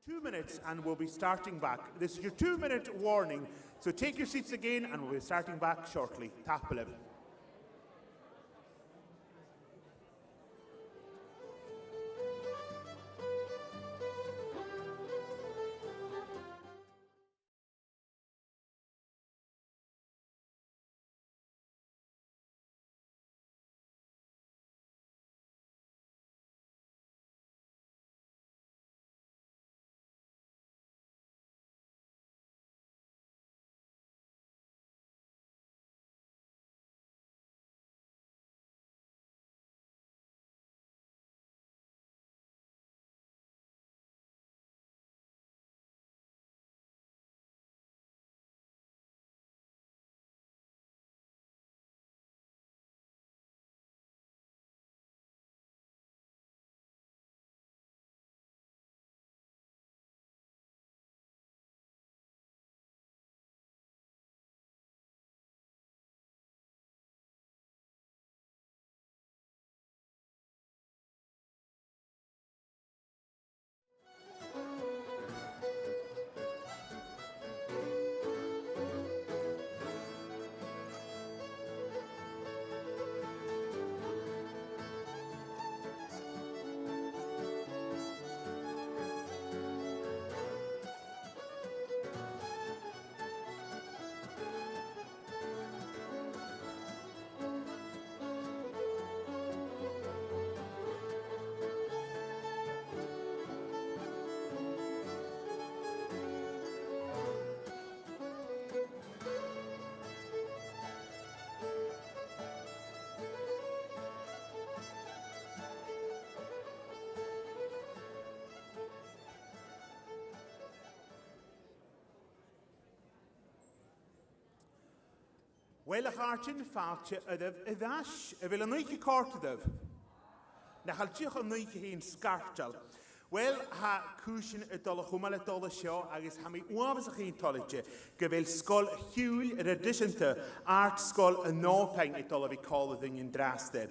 2 minutes and we'll be starting back. This is your 2-minute warning, so take your seats again and we'll be starting back shortly. Tapalib. Wel, ych artyn ffaltio ydaf y ddash, y fel yn oich i cort ydaf. Na chaltiwch yn oich hi'n sgartal. Wel, ha cwysyn y dolach hwmal y dolach sio, agos ha mi wafas ych hi'n tolige, gyfel sgol Ceòl aig Nàiseanta, art sgol y Òbain y dolach fi col y ddyn draste.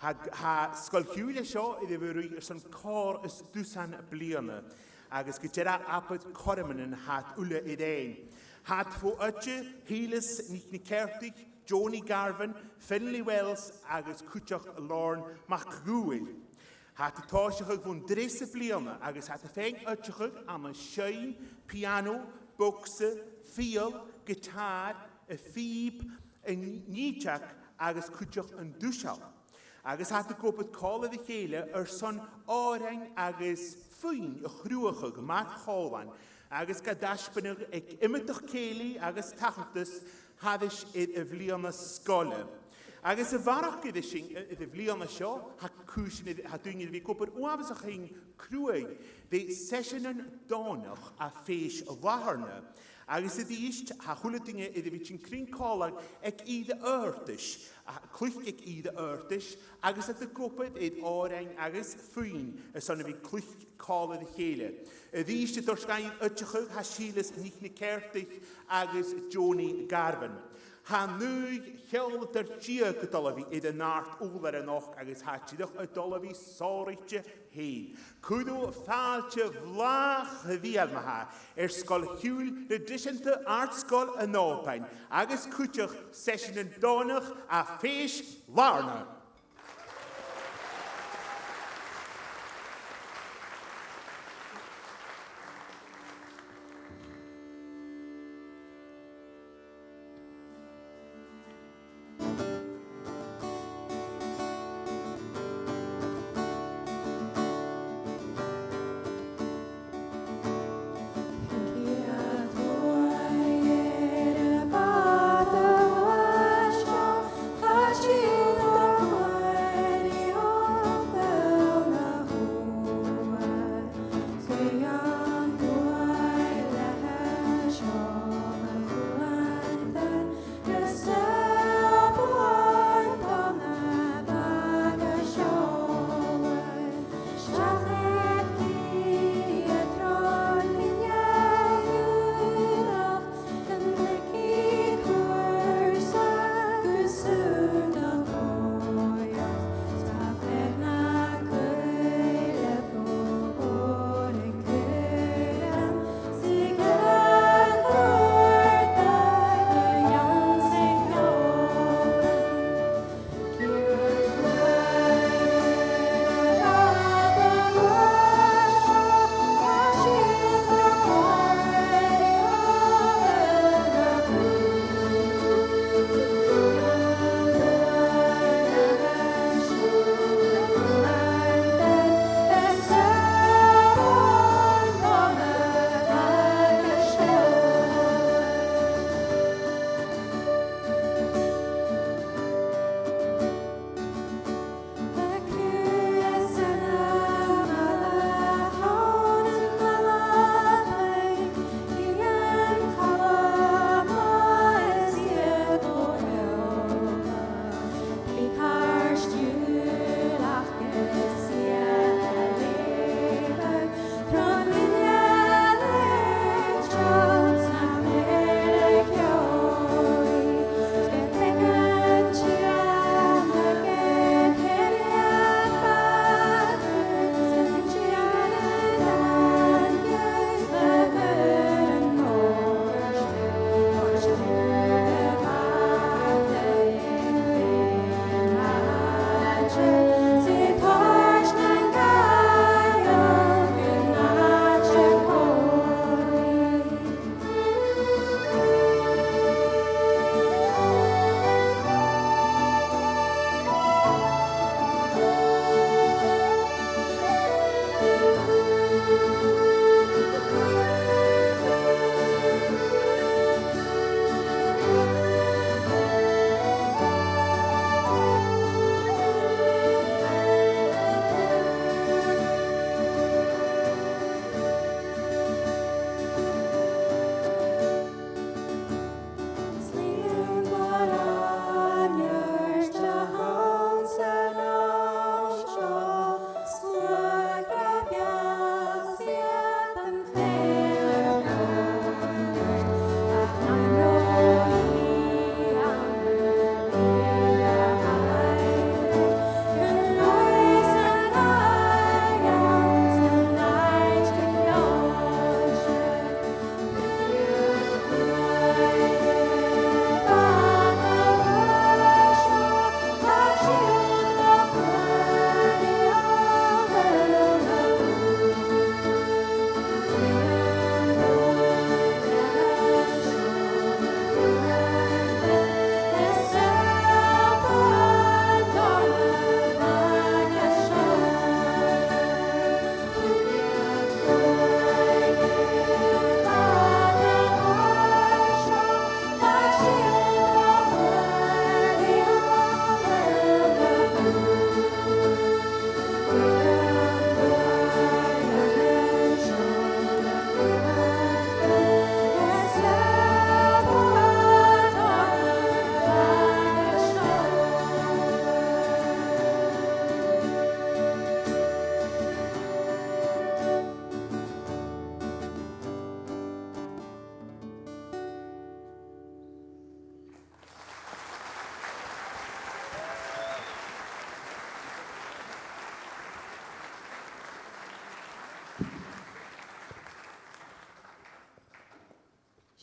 Ha sgol Ceòl sio, iddi fy rwy ys yn cor ys dwsan bliana, agos gyda apod Cuirm yn hat wle i ddein. Had fo ydge, Heilis, Nic Certig, Johnny Garvin, Finley Wells, agos cwtioch Lorne Macgwyl. Had y tosioch fwn dres y bliana, agos had y ffeng ydgech am y siein, piano, bwkse, fiol, gitar, y ffib, y nidjag, agos cwtioch yn dwsial. Agos had y gwybod colydd y cheile son oren agos ffyn y chrwachog, Mark Holwan, agos gadasbynnig ag imydach ceili agos tachdus haddys idd y flion y sgole. Agos y farach gyda sy'n y flion y sio, ha cwysyn ha dwi'n iddi fi gwybod wafas o'ch chi'n crwyd fe sesiwn yn donach a ffeis y waharna. Agos ydi eist ha chwlydinge iddi fi ti'n cryn colag ag iddi yrtys, clych ag iddi yrtys, agos ydy gwybod id oren agos ffyn y son fi clych colag y cheile. Ydi eist y dorsgain ydych ha Heilis Nic Certig agos Johnny Garvin. Ha nŵg chel dyr gia gydola fi idd y nart ŵler yn och agos ha chydwch y dola fi soritje hyn. Cwydw ffaltje flach ddial ma ha sgol Ceòl aig Nàiseanta art sgol yn Òbain agos cwtioch sesiwn yn donach a ffeis larna. Thank you.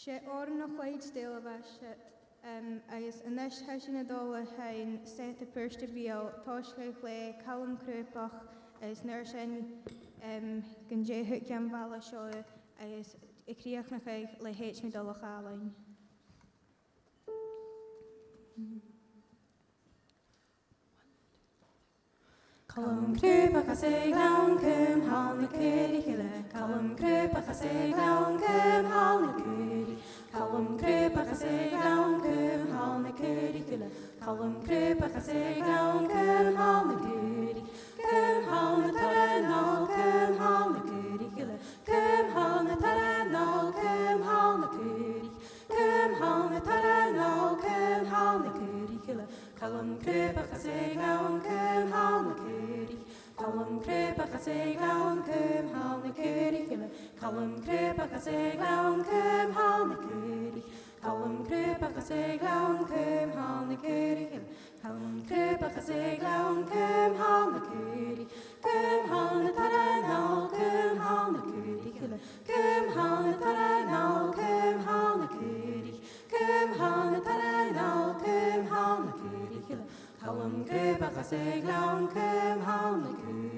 sé or na chuid stéal a bheitse agus inis heisina dóla hain set a pursta bíal táisle lé calm crúpach agus nuair sin gan déthe cean bhela seo agus I críoch na chuig le héit mi dul a chálainn. Calm crúpach a sé glán cym hal na cúri chile. Calm crúpach a sé glán cym hal na cúri. Calm crúpach a sé glán cym hal na cúri chile. Calm crúpach a sé glán cym hal na cúri. Cym hal na taranol cym hal na cúri chile. Cym hal na taranol cym hal na cúri. Cym hal na taranol cym hal na cúri chile. Calm crúpach a sé glán cym hal na cúri. Calm crúpach a sé glán cym hal na cúri chile. Calm crúpach a sé glán cym hal na cúri. Calm crúpach a sé glán cym hal na cúri chile. Calm crúpach a sé glán cym hal na cúri. Cym hal na taranol cym hal na cúri chile. Cym hal na taranol cym hal na cúri. Cym hal na taranol cym hal na cúri chile. Calm crúpach a sé glán cym hal na cúri.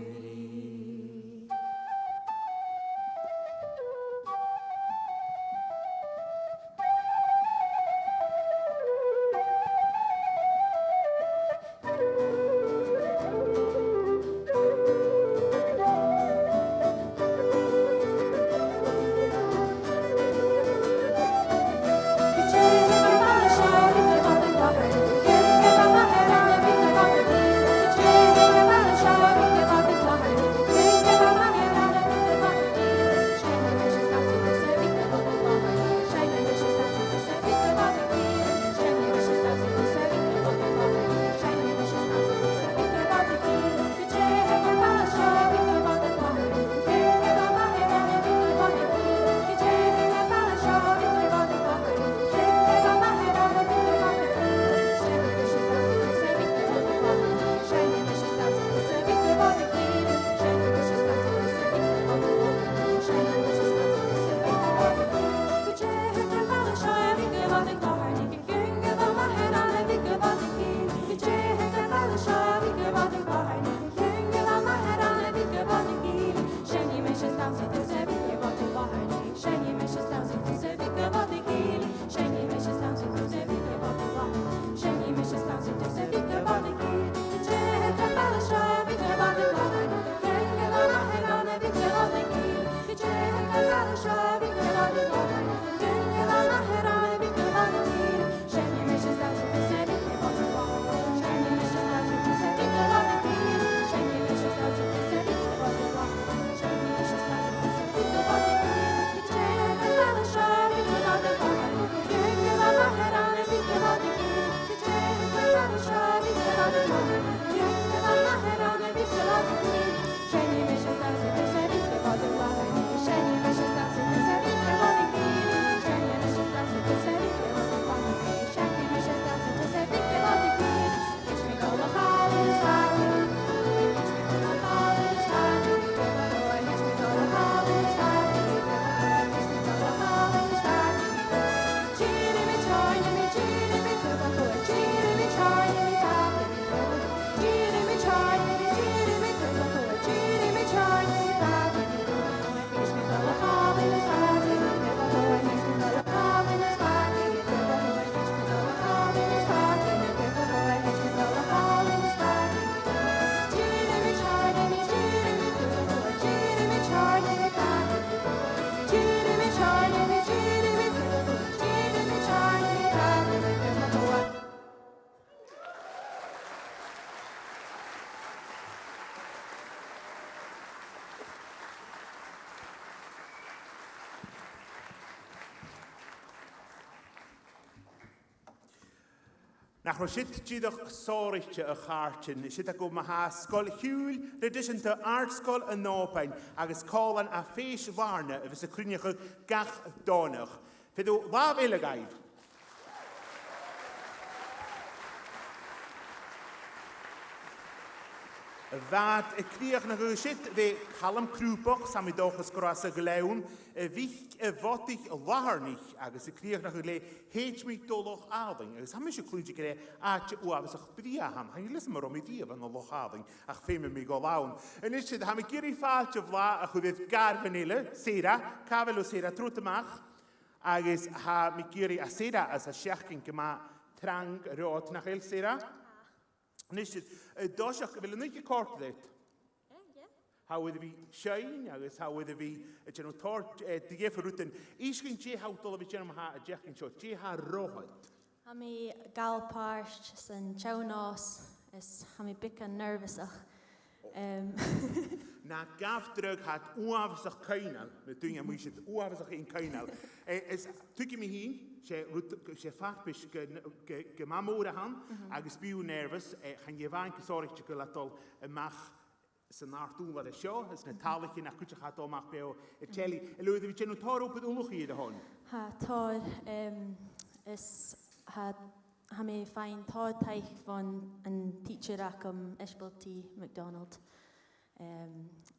Nach ro sit tíadach sóirite a cháirtin, sit a go maithe scoil hiúil redisanta artscoil an Òbain agus cálan a féis bharne a bheits a cruineach gach dánach. Fidú bhab eile gaibh. Wat kreeg na rusit we Callum Krúpach sam doch as grasa gleun wich watich laharnich agus kreeg na le heet mi doloch ading agus ham is klunje gre at was ach bria ham han listen maar om idee van de lochading ach feme mi go laun en is het ham geri faalt of la ach dit garvenile sera kavelo sera trotemach agus ha mi geri a sera as a schachking gema trang rot nach el sera. Nisht dosach wil niet gekort dit. How would we shine? How would we? Het je tort die geven routen. Is geen je houdt al een beetje ha a jacking shot. Je ha rohut. Hami galparst sen chaunos is hami bika nervousach. Na gafdruk had oavzag kainal. Met dingen moet je het oavzag in kainal. Is tukje me hier. Ze vaak bis gemamoren han. Agus bio nervous. Gaan je wijn zorg je laat al mag. Zijn naar doen wat de show is een taaltje naar kutje gaat al mag bij het jelly. En loop je nu tar op het oorlog hier de hon. Ha tar is ha me fijn tar teich van een teacher akom Ishbalti McDonald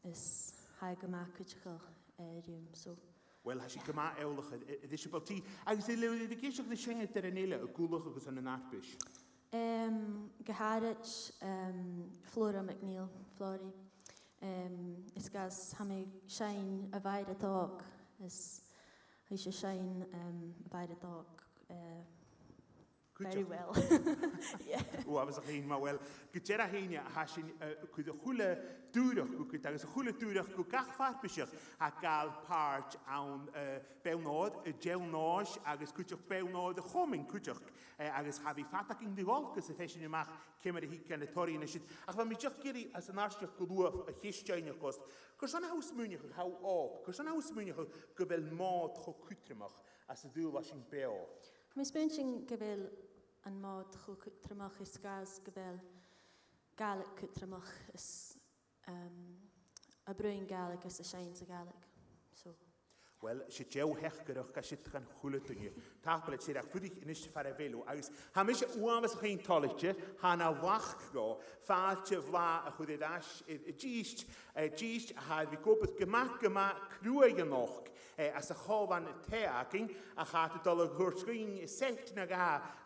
is ha gemaakt kutje room so. Wel, als je gemaakt eilig het is Ishbalti. Als de kies ook de schengen ter een hele koelige is een nachtbus. Geharit Flora McNeil Flori is gas hame shine a weide dog is he should shine a weide dog very well. Yeah. Oh, was geen maar wel. Kutjera heen ja, has je kude goede duurig, kude daar is een goede duurig, kude kachvaart beschik. Ha gal part aan Belnoord, Gelnoos, agus kutje Belnoord de Goming kutje. Agus have fatak in de wolken, ze fashion je mag, kemer hier kan de torie en shit. Ach, wat met je kiri als een aardig geloof, een gistje kost. Kursan huis munig, hou op. Kursan huis munig, gewel maat gekutrimach, als de doel was in Bel. Mis bunching gewel an Mòd gekutrimach is gas gewel gaelic kutrimach is a bruin gaelic is a shine to gaelic. So. Wel, als je jou hechgerig, als je het gaan goelen doen je. Tafel het zeg voor dich niet voor velo. Als hij is oames geen tolletje, han a wacht go, vaartje vla a goede dash, gist, had we kopen gemak kruie nog. Als de gauw van theaking, gaat het al een goorschijn zegt naar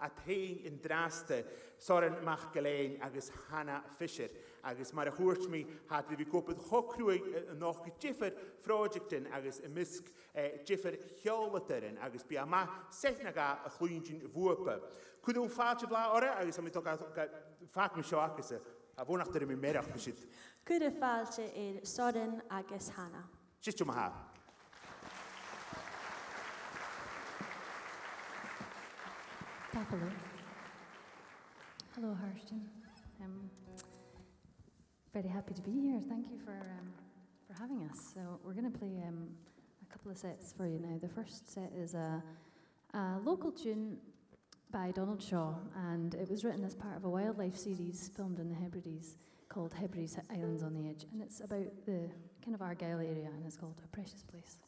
a thee in draste, zo'n mag gelein, als Hanna Fischer. Agus maar hoort me had we kopen gokroei nog gejiffer projecten agus een misk jiffer geoleteren agus bij ama zeg naga een gloeintje woepen. Kun je vaartje bla ora agus am toch vaak me shock is a woon achter me middag bezit. Kun je vaartje Soden agus Hanna. Zit je maar. Hello. Hello, Harston. Very happy to be here. Thank you for having us. So we're going to play a couple of sets for you now. The first set is a local tune by Donald Shaw, and it was written as part of a wildlife series filmed in the Hebrides called Hebrides Islands on the Edge, and it's about the kind of Argyll area, and it's called A Precious Place.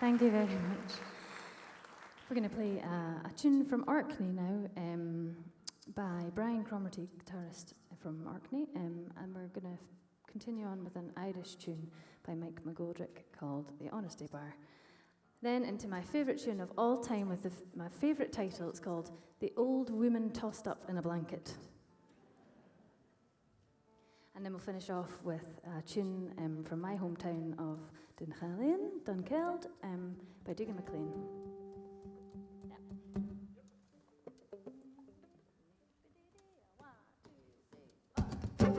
Thank you very much. We're going to play a tune from Orkney now by Brian Cromarty, guitarist from Orkney, and we're going to continue on with an Irish tune by Mike McGoldrick called The Honesty Bar. Then into my favourite tune of all time with my favourite title. It's called The Old Woman Tossed Up in a Blanket. And then we'll finish off with a tune from my hometown of Dunkeld by Dougal MacLean. Thank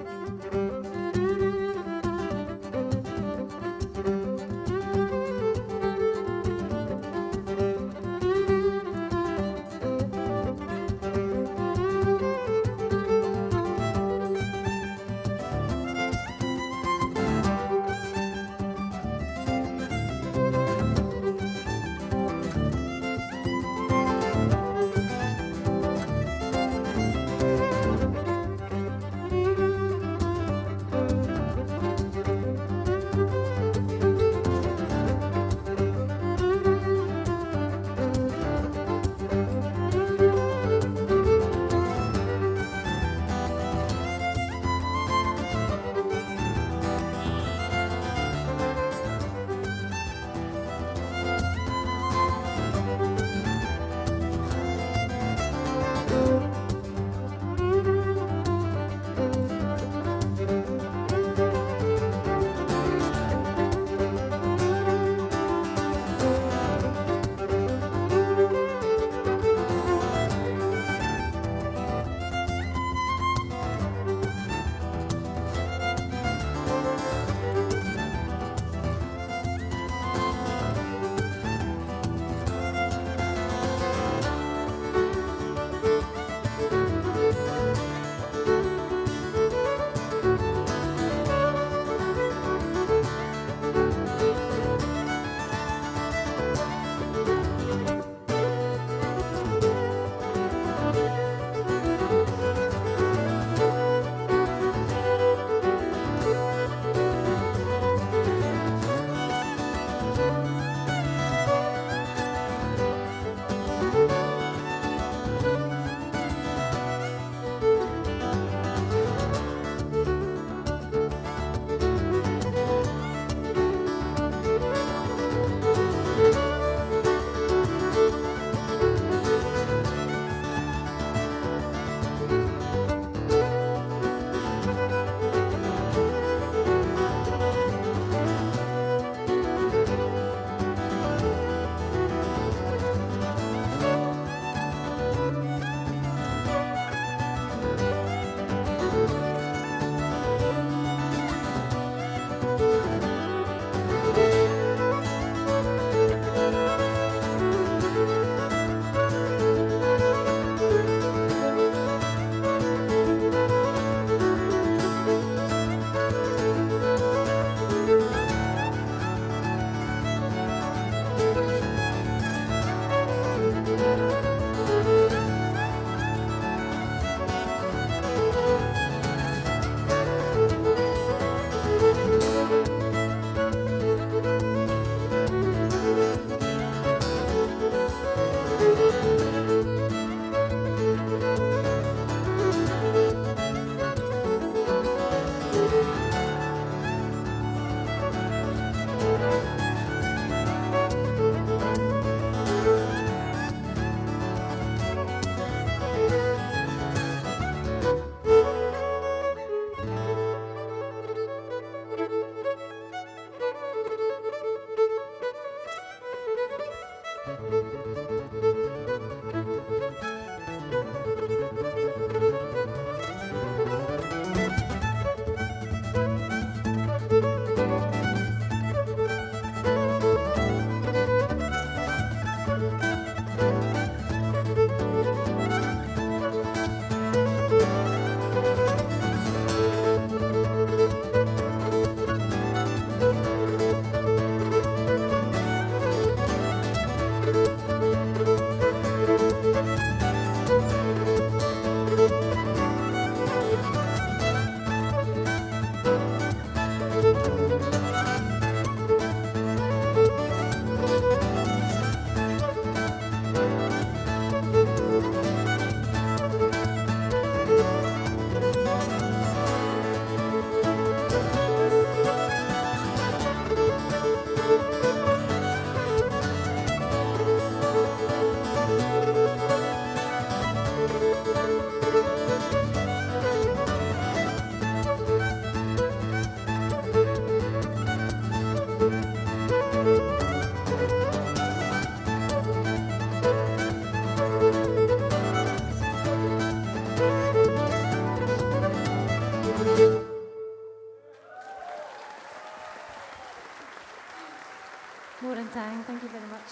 Morning, Tang. Thank you very much.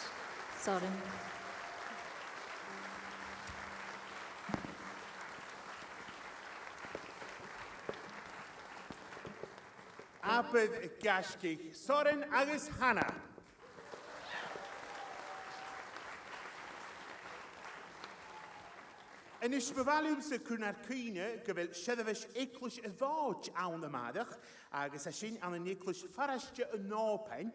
Sorry. Abyd gasgig, Soren agus Hannah. Yn ysbefaliwm sy'n cwrna'r cwyna gyfel sieddefish eglwys y fod awn y madach, agos a sy'n an yn eglwys ffarastio yn Òbain,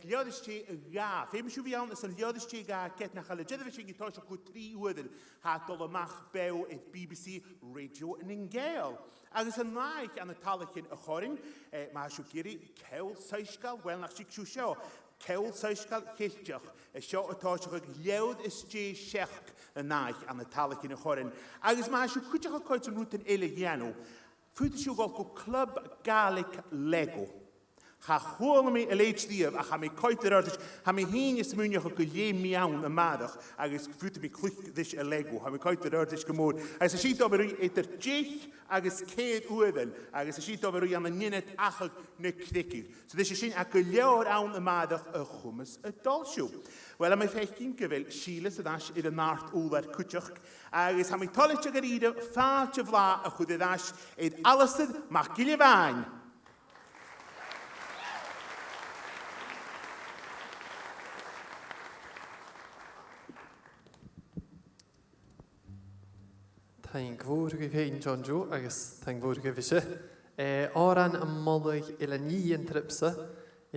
gliodysdi y ga. Fem siw fi awn ys yn gliodysdi ga get na chael y sieddefish yn gytoes o gwy 3 wyddyn hatol y mach bew y BBC Radio yn Ingael. Agos yn laig an y talach yn y chorin, mae siw giri cewl saesgal, wel nach siw sio. Cewl saesgal chyltioch, y sio o tosach ag liawd ysdi siech y naich an y talach yn y chorin. Agos mae siw cwtioch o coet yn rwt yn eile gianw, ffwyd siw golco Club Gaelic Lego. Ha chwol mi y leid ddiaf, a cha mi coet yr ardys, ha mi hyn ysmwynioch o gylie miawn y madach, agos ffwyd mi clwch ddys y Lego, ha mi coet yr ardys gymwyd. Agos y sy'n dofer rwy edrych jeich, agos ced wydden, agos y sy'n dofer rwy am y nyned achog na cdicir. So ddys y sy'n ac y liawr awn y madach y chwmys y dolsiw. Wel, am ei fechgyn gyfel, Silas y dash i'r nart wlad cwtioch, agos ha mi tolet ag yr iddo ffalt y fla y chwyd y dash eid alastydd mach gilydd fain. Ta'n gwr gyfein John Joe, agos ta'n gwr gyfeisio. Oran y molig ila ni yn tripsa,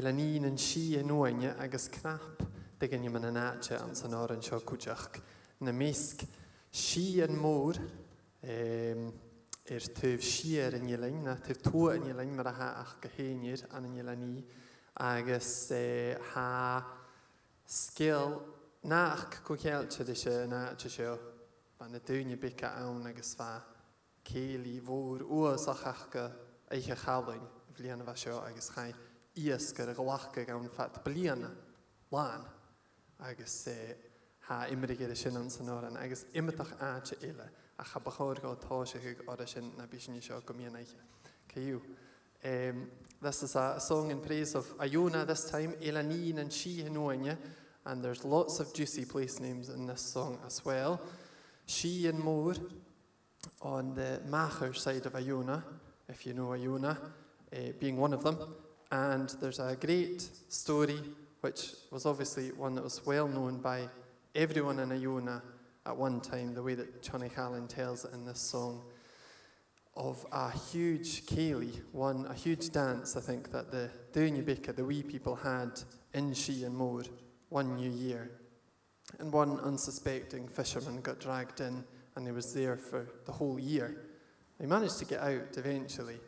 ila ni yn si yn oenja, agos knap degen yma yn atje an san oran sio cwtjach. Na misg si yn môr, tyf sier yn ylain, na tyf tŵ yn ylain, mar a ha ach gyhenir an yn yla ni, agos ha sgil na ach cwgeltio dysio na atje sio, Ban y dwyn bica awn agos fa ceili fôr uas ach achga eich chalwyn flian fa sio agos chai iasgar y glachga gawn fat bliana lan agos ha imrig yr ysyn o'n synoran agos imitach aach ila a cha bachor gael tosig o'r ysyn na bysyn i sio gomien eich. Ceiw. This is a song in praise of Iona this time, Elanin and she Hinoanya, and there's lots of juicy place names in this song as well. She and Moor on the Macher side of Iona, if you know Iona, being one of them. And there's a great story, which was obviously one that was well known by everyone in Iona at one time, the way that Johnny Callan tells it in this song, of a huge ceili, a huge dance, I think, that the Dúnibicca, the wee people, had in She and Moor one New Year. And one unsuspecting fisherman got dragged in, and he was there for the whole year. He managed to get out eventually,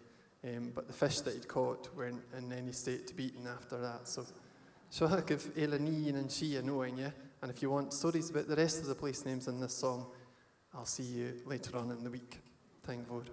but the fish that he'd caught weren't in any state to be eaten after that. So I'll give Elanin and She a knowing, yeah? And if you want stories about the rest of the place names in this song, I'll see you later on in the week. Thank you.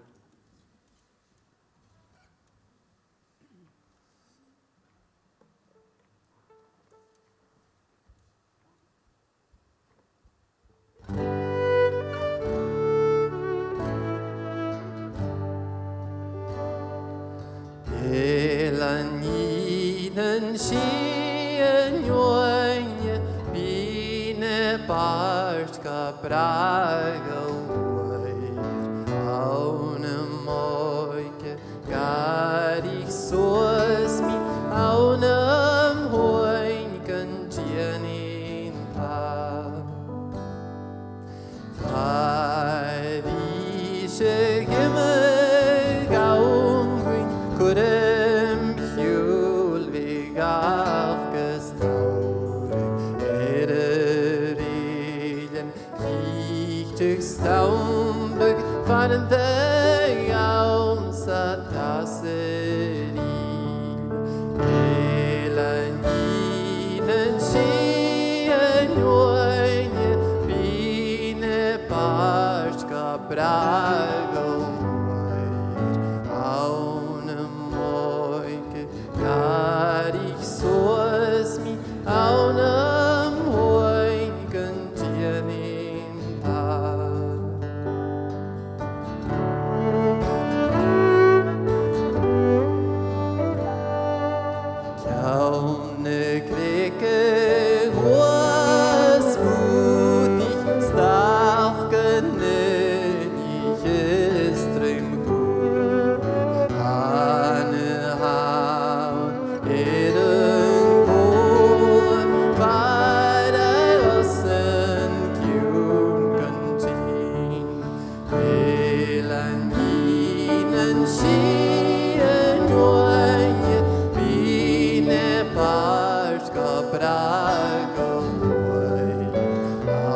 Elanin she and yoin bine barska bragelweir aune moike garig soas mi aunem hoinken tienin pa farische gimmel gaungwin Cuirm hiúl vi afgestaure rilen ríchtug staumbug farin the sa taseri Gaune kreke was mutig starken ich ist drin Hane haun eden kolen bei der Ossen Kjunkentin Velan jinen schien joje Bine parska bragoloi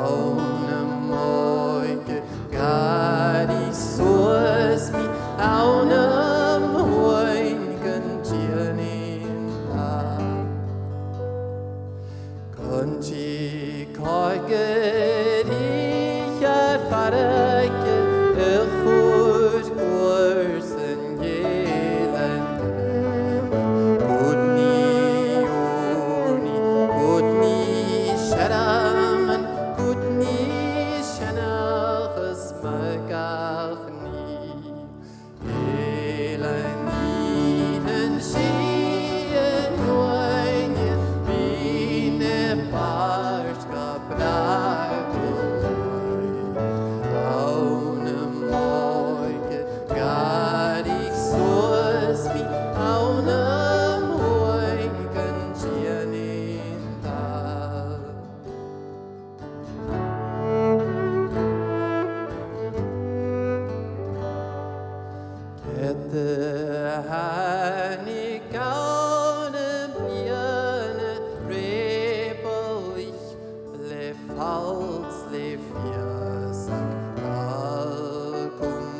Aune moike gari soes mi Aune moinken tjenin ta Conchi koiger ich erfareke Elchur gorsen jelen Gudni uni, gudni sharaman Gudni shanachas magachni Elaninen shien oinje Bine parska bragoloi Aune moike garig soes mi Aune moinken tjenin tal Kette hani kaune bjørne Rebel ich le falls le fjasak Kalkung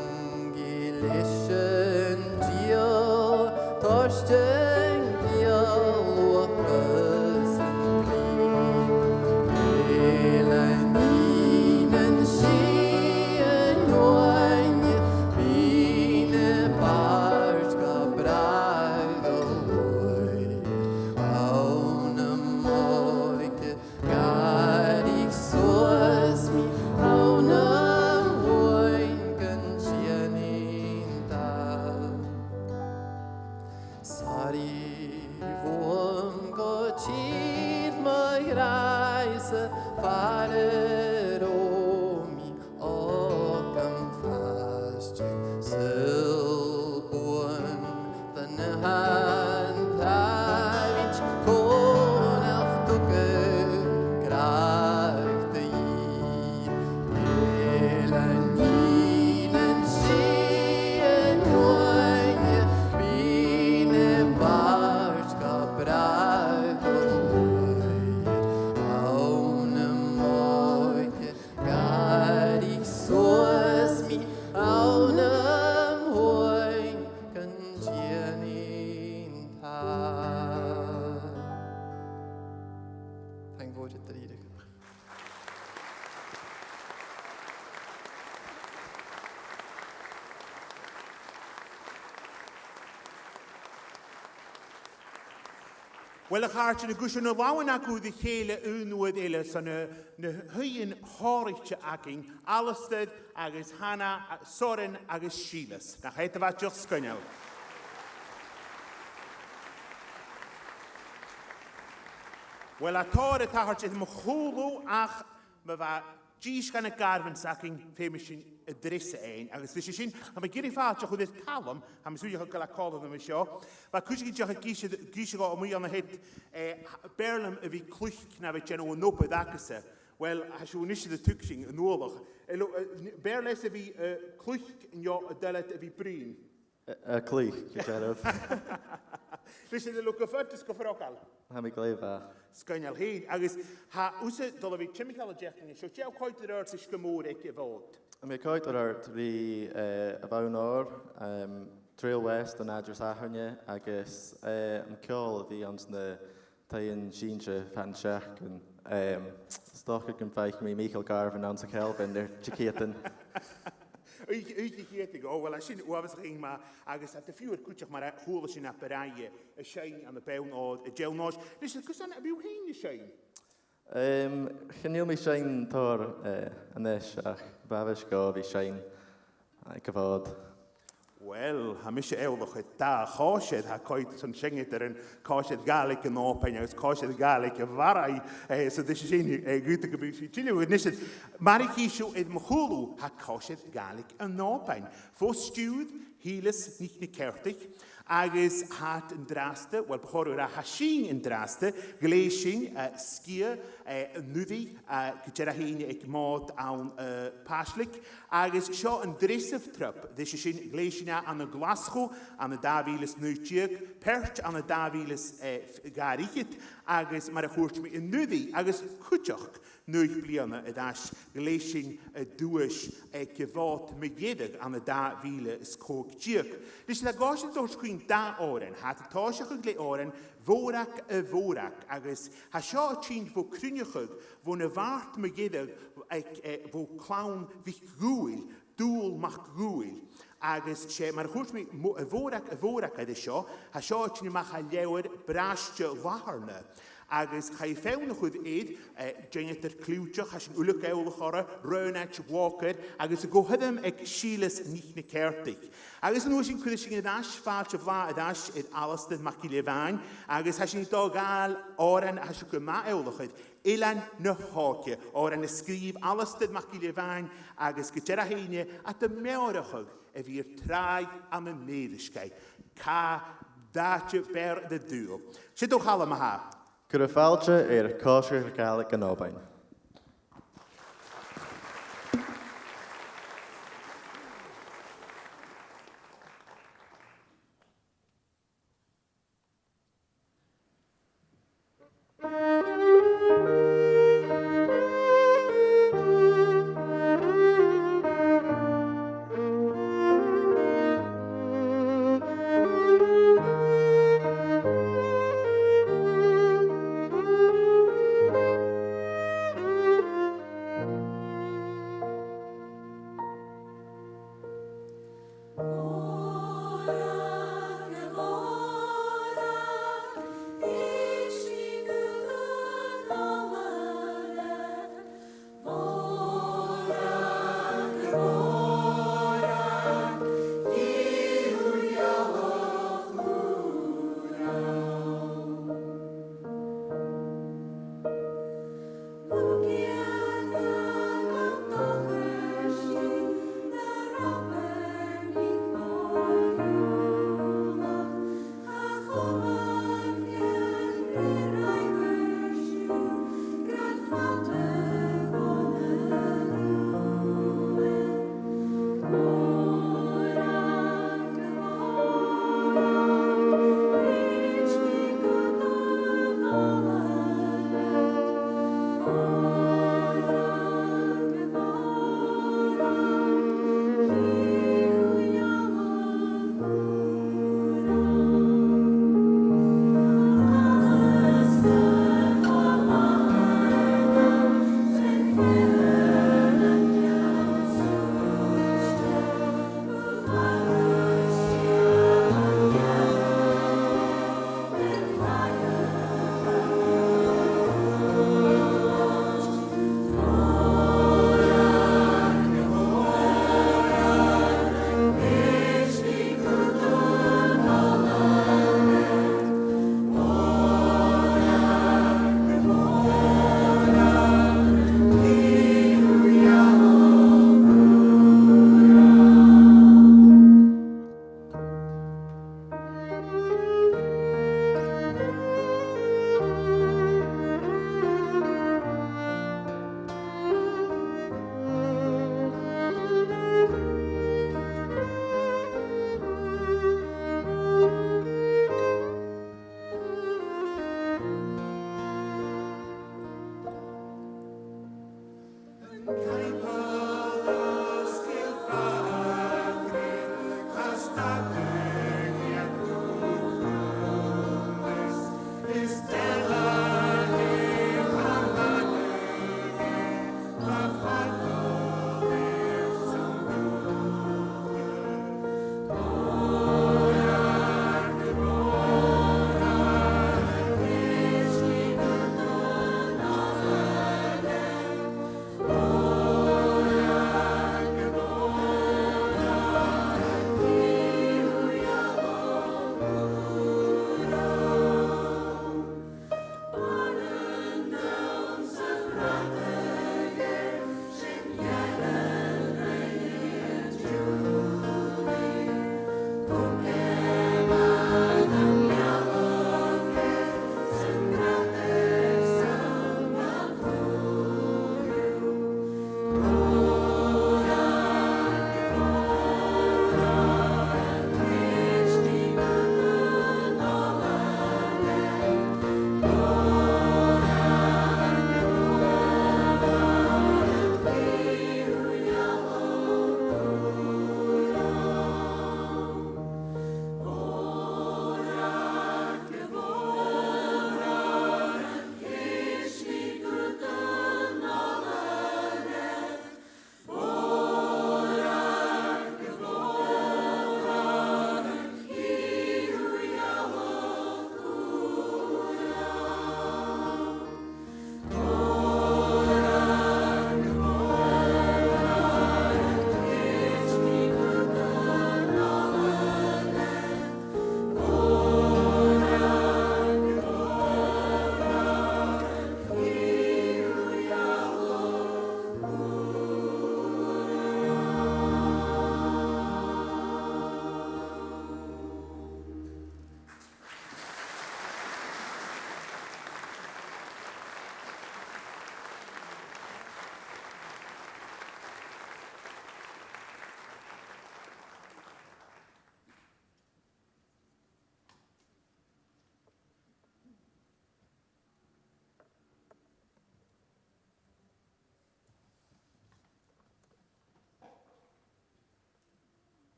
gilischen Diel Torsten Diel Wapesen Elaninen schien oinje Bine parska bragoloi Aune moike garig soes mi Aune moinken tjenin tal Sari vom gochit mai reise farer omi okam fastje Silbuen den hand havich kon auf duke krachte i Elaninen schien oinje Bine parska bragoloi Aune moike garig soes mi Aune moinken tjenin tal Thank God it drid Wel y chart yn y gwysio nhw lawn ac wyd I chéile unwyd eile sy'n y hyn horitio agin Alistair agos Hannah, Soren agos Sheilas. Na chaith y fat joch sgynnel. Wel a tor y tahart ydym chwlw ach my fa gys gan y garfan sacin ffemisyn y drisa ein agos ddys sy'n am y gyri ffat joch wyd talwm am swydio gael a col ddim ysio fa cwysig joch y gysio go am wy am y hyd berlym y fi clwch na fe gen o nopyd agos Wel, has you nisje de tuksing yn oorlog. Berles y fi clwch yn jo y dylet y fi brin. Y clwch, gyda'r Fes ydy lwg o ffyrdd ysgofferogal? Ha mi gleifa. Sgynnal hyn. Agos, ha wsa dole fi chemical ejecting so tiaw coed yr art ysgymwr eich fod? Mi coed yr art fi y fawn o'r Trail West yn Disathairne agos am ciol fi ond na ta'n sinsio fan siach yn stoch yn faich mi Michael Garvin aan zijn helpen der chiqueten. Ik geet go wel als je was ging maar agus at de vuur kutje maar hoor je na peraje a shine aan de peil no a gel no dus het kusan abi heen shine Genial mi shine tor anesh ach bavish go vi shine ikavad Wel, ha mis eilwch da choshed ha coed sy'n siengyd yn choshed gaelig yn Òbain agus choshed gaelig y farai so this is in gwyta gybys i chile wyd nisyd mari chisio edd mchwlw ha choshed gaelig yn Òbain fo stiwd hilis nich ni certig agus hat yn draste wel bchorwr a hasing yn draste gleising sgia nuddi gyda hyn aig Mòd awn paslik agus sio yn dresaf trup ddys sy'n gleising an y glasgo an y dafilis nwytiag perch an y dafilis garigit agus mar a chwrt mi yn nuddi agus cwtioch nuich bliana y das gleising dwys gyfod mygedig an y dafile sgog tiag. Dus na gosyn dos chwyn da oren, hat y tosiach y gle oren fôrac y fôrac agus ha sio tîn fo cryniochog fo na fart mygedig fo clawn fich gwyl dŵl mach gwyl. Agus sé mar chwrs mi y fôrac ydy sio, ha sio tîn mach a llewer brastio laharna. Agus chai fewn chwyd eid, dynnydd yr clwtioch, has yn wlwg eulwch ora, rönach walker, agus y gohyddym ag sílas nich na certig. Agus yn wysyn cwyd sy'n gynnas, ffaat o fla ydas yd alastyd mac i lefain, agus has yn dogal oran has yn gyma eulwch yd, ilan na hogia, oran ysgrif alastyd mac i lefain, agus gyda hynny at y meorachog, fi'r trai am y meddysgau, ca datio ber dy dŵl. Sut o'ch hala ma ha? Gyrfalcha cosir gaelig yn Òbain. Mòd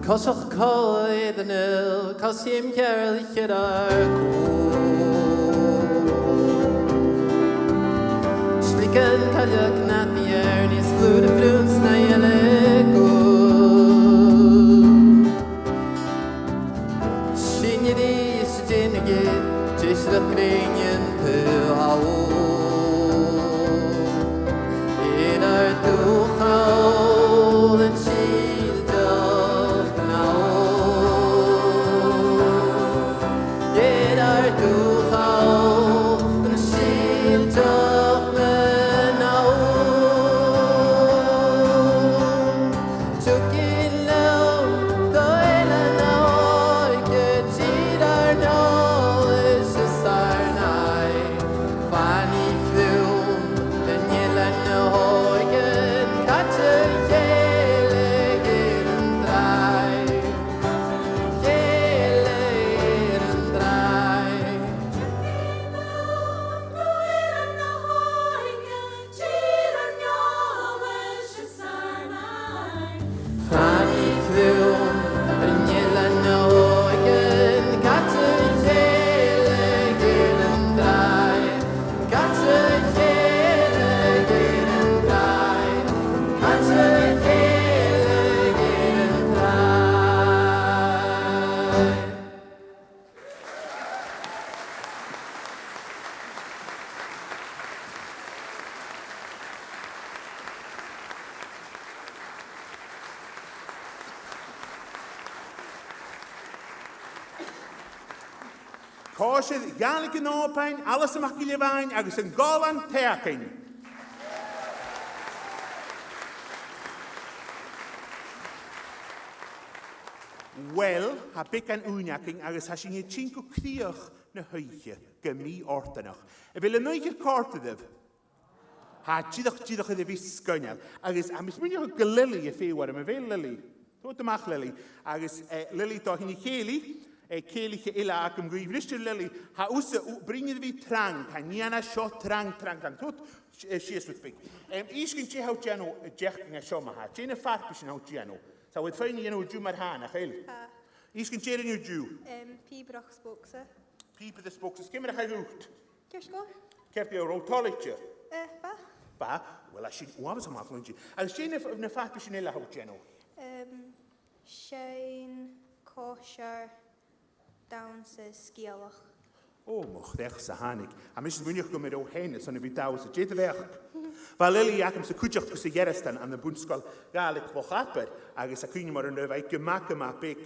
Cosach call the nil, Cosim Carol Hidar. Slicken Kajak Nathier, Nis Flude Fruits Nayelego. Shinyadi is Jinigit, Tish the Granian Poo. In our Duchal and Shield of now. In our Duchal and Shield of Cóisiad Gaelic yn Òbain, alles ymach gilyfain, agus yn golan teacin. Wel, ha bic an úniacin agus ha sy'n cinco criach na hwyche, gymi ortanach. Fel yn oeich cortadaf, ha gydach ydy fi sgynel, agus am ysmynio gylili y ffewar yma, fel lili, dod ymach lili, agus lili do hyn I cheli, Céliche ila ac ymgwyf rystir lili, ha wsa bringid fi trang, ha niana sio trang. Tot sies wrth big. Isgyn ti haw tiano jechgyn a sio ma ha. Ti'n y ffarp ysyn haw tiano. Sa wyd ffein i'n o diw mar han, a chael? Isgyn ti'r yn yw diw? Pibrach spokse. Pibrach the spokse. Gymryd a chael rwt? Gersko? Cef di o'r rotolig Ba? Ba? Wel, a sy'n wafas am allan ti. A sy'n y ffarp ysyn ila haw tiano? Sy'n kosher down sa sgialach. O, moch ddech sa hanig. A mis mwynioch gymryd o hen, son fi daw sa jyd y fech. Fa lili ac am sa cwtioch gwrs y gerestan am y bwnsgol gaelig foch aber, agos a cwyni mor yn rhywbeth ei gymac yma big.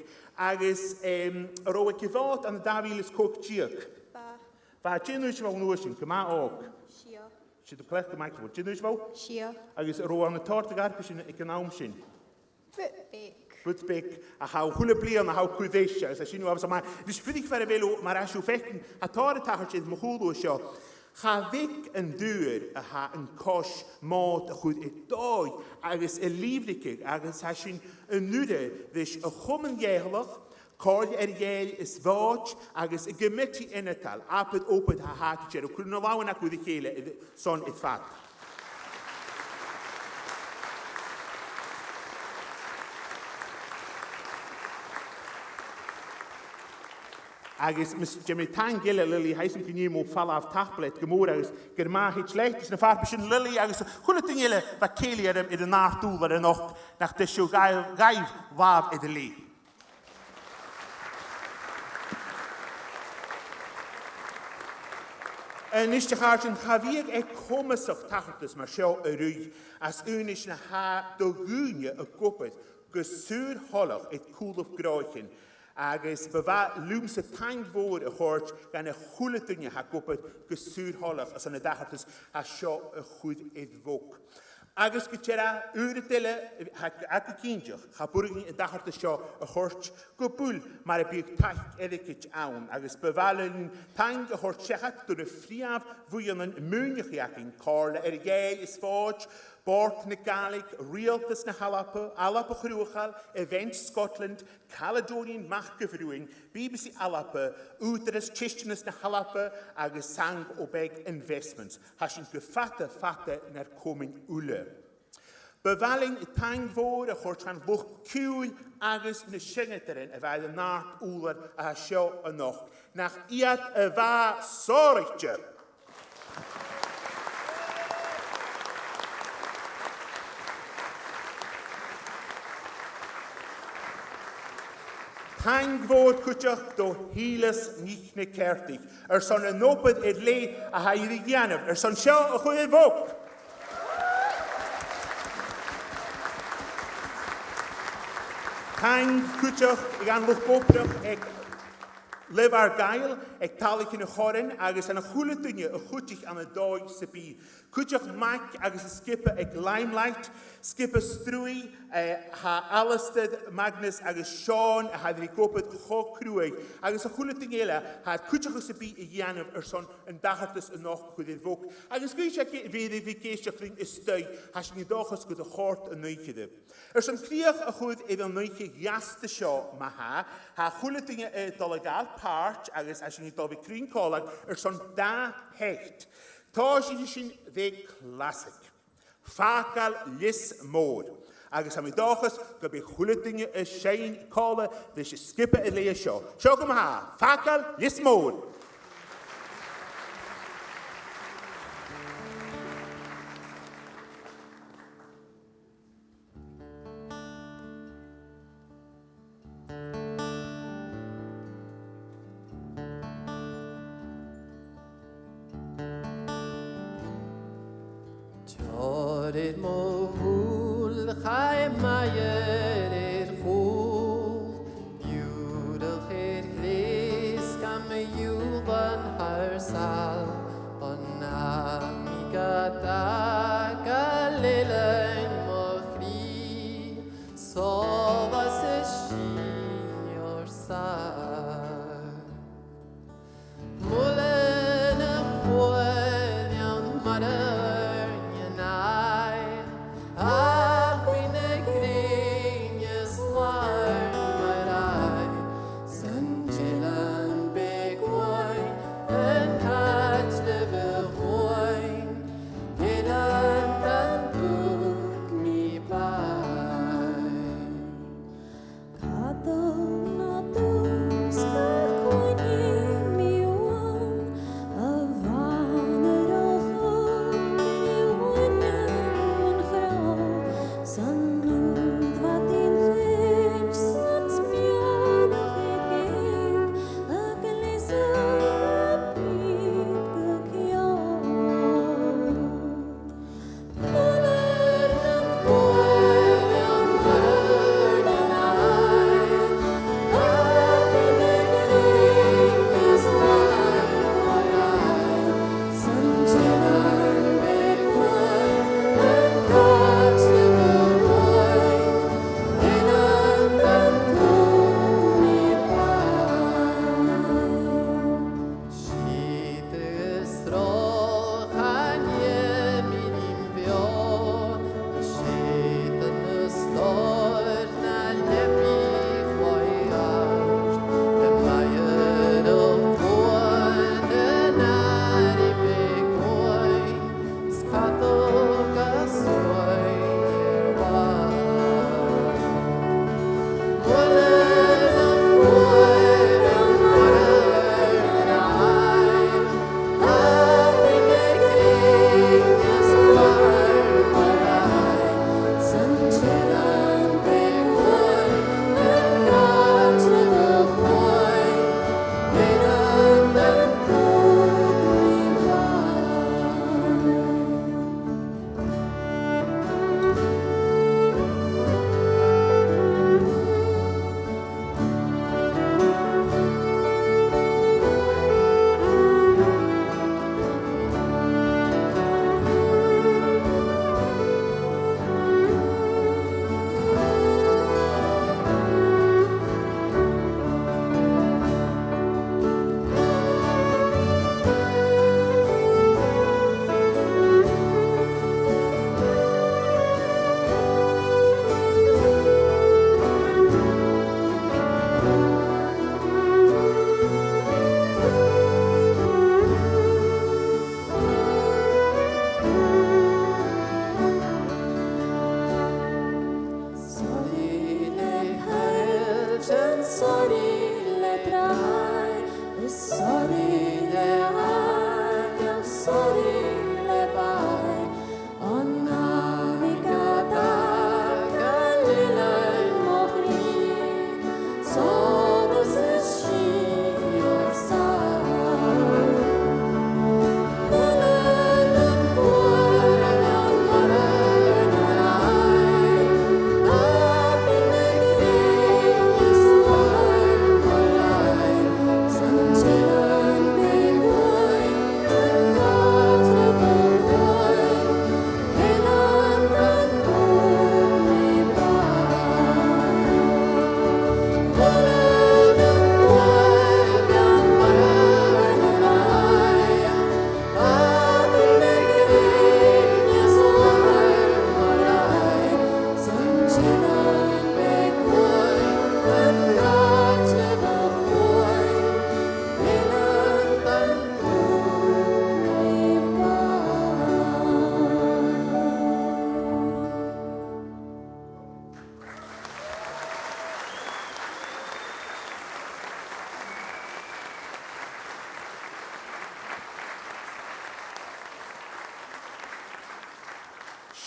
Agos yr owe gyfod am y dafil coc diog. Ba. Fa dyn nhw'n siarad nhw'n gyma og. Sio. Sydd y plech gymac fod. Dyn nhw'n siarad? Sio. Agos yr owe am y tort ag arpus yn y gynawm sy'n. Big. Big, a hau hwle blion a hau cwyddeisio, as a sy'n wafas yma. Dys ffydig fer y fel o, mae'r asiw fechyn, a tor y tachar sydd mwchwlw sio. Cha fic yn dŵr a ha yn cos mod a chwyd e doi, agos y lifricig, agos ha sy'n yn nŵre, ddys y chwm yn gehlach, corl geil is fawd, agos y gymeti yn y tal, apyd opyd ha hati cher, o cwrdd na lawan ac wyddi cheile, son it fat. Agus mis Jimmy Tang gile lili heisen gynnu mo fall af taplet gymwr agus gyr ma hit slecht is na farp sin lili agus chwle dyn gile va celi ar y na'r dŵl ar y noch nach dysio gaif waf yd y li. Yn eistach argyn chafiag comasach tachartas mar sio y rwy as unis na ha dogwnia y gwybod gysŵr holach et cwlwch groechen agus bewa lwms y tang fawr y chort gan y chwledynia ha gwybod gysŵr holach as yn y dachartas a sio y chwyd edfog. Agus gytera yw'r dyle ag y gyndiwch cha bwrgyn y dachartas sio y chort gwbwl mae'r byg taich edrych awn agus bewalen tang y chort siachat dwy'r y ffriaf fwy'n yn mwynioch i ac yn corla gael ysfod Bort na Gaelic, Rialtas na Alapa Rìoghail, Event Scotland, Caledonian Machgyfrwyn, BBC Alapa, Údaras Chistenas na Halapa, agus Sang Obeg Investments. Has sy'n gyffata na'r comyn wle. Bevaling tang fôr a chwrt gan fwch cwl agus na singatrin a fedd y nart úlar a sio y noch. Nach iad y fa sorigtio. Tang fôr cwtioch do hilas nich na certig. Son y nobod le a hairi gianaf. Son sio y chwyl fwc. Tang cwtioch gan lwch bobrach ag lyf ar gael ag talig yn y chorin agos yn y chwlydynia y chwtich am y doi sy'n byd. Cwtioch mac agos y skipa ag limelight, skipa strwy, ha Alistair, Magnus agos Sean a hadri gobod cho crwyd. Agos y chwlydynia ela ha cwtioch sy'n byd i gianaf son yn dachartus y noch chwydd fwc. Agos gweithio fydd fi geisio chrin ystau ha sy'n nidochos gwyd y chort yn nwychyd. Son criach a chwyd efo nwychyd iast y sio ma ha chwlydynia y dolygal part agos a sy'n nidofi crin colag son da hecht. Tá sin dde classic. Facal lis mód. Agus am I dochas go be chwlydynia y sein cola dde si skipa y leia sio. Sio gym ha. Facal lis mód. It mo hul chai mayer it chul Yudach it glis gam yuvan har sal On amigata galilein mochri So was es she your sal Mullen a poen yon mother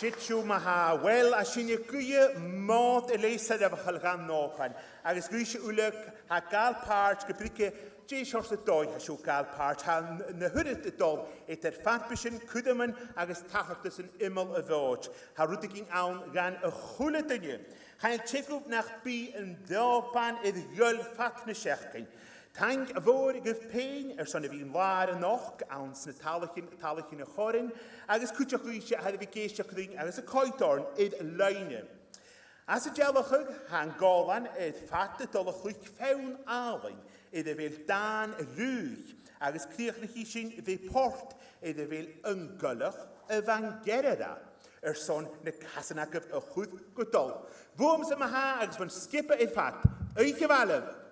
Shitchu maha wel a sinne guye Mòd Nàiseanta Rìoghail Òbain. Agus grisha uleg ha gal part gebrike Jeshors de doi ha shu gal part ha na hudit de dol et fatbischen kudemen agus tachartus in immel a voj. Ha rudiging aun gan a chule dinge. Gaan check op nach bi een dopan in jul fatne scherken. Tang voor gif pain son een ware nog ans na talichin a chorin agus kutjach ruisje had vi geestjach ring agus a koitorn in leine. As a jellachug han golan fatte dolle chluch fewn alin de wil dan ruig agus kriechlich sin vi port de wil ungullig van gerada. Son na kasanakov a chud godol. Boom se maha agus van skippe fat. Eike valve.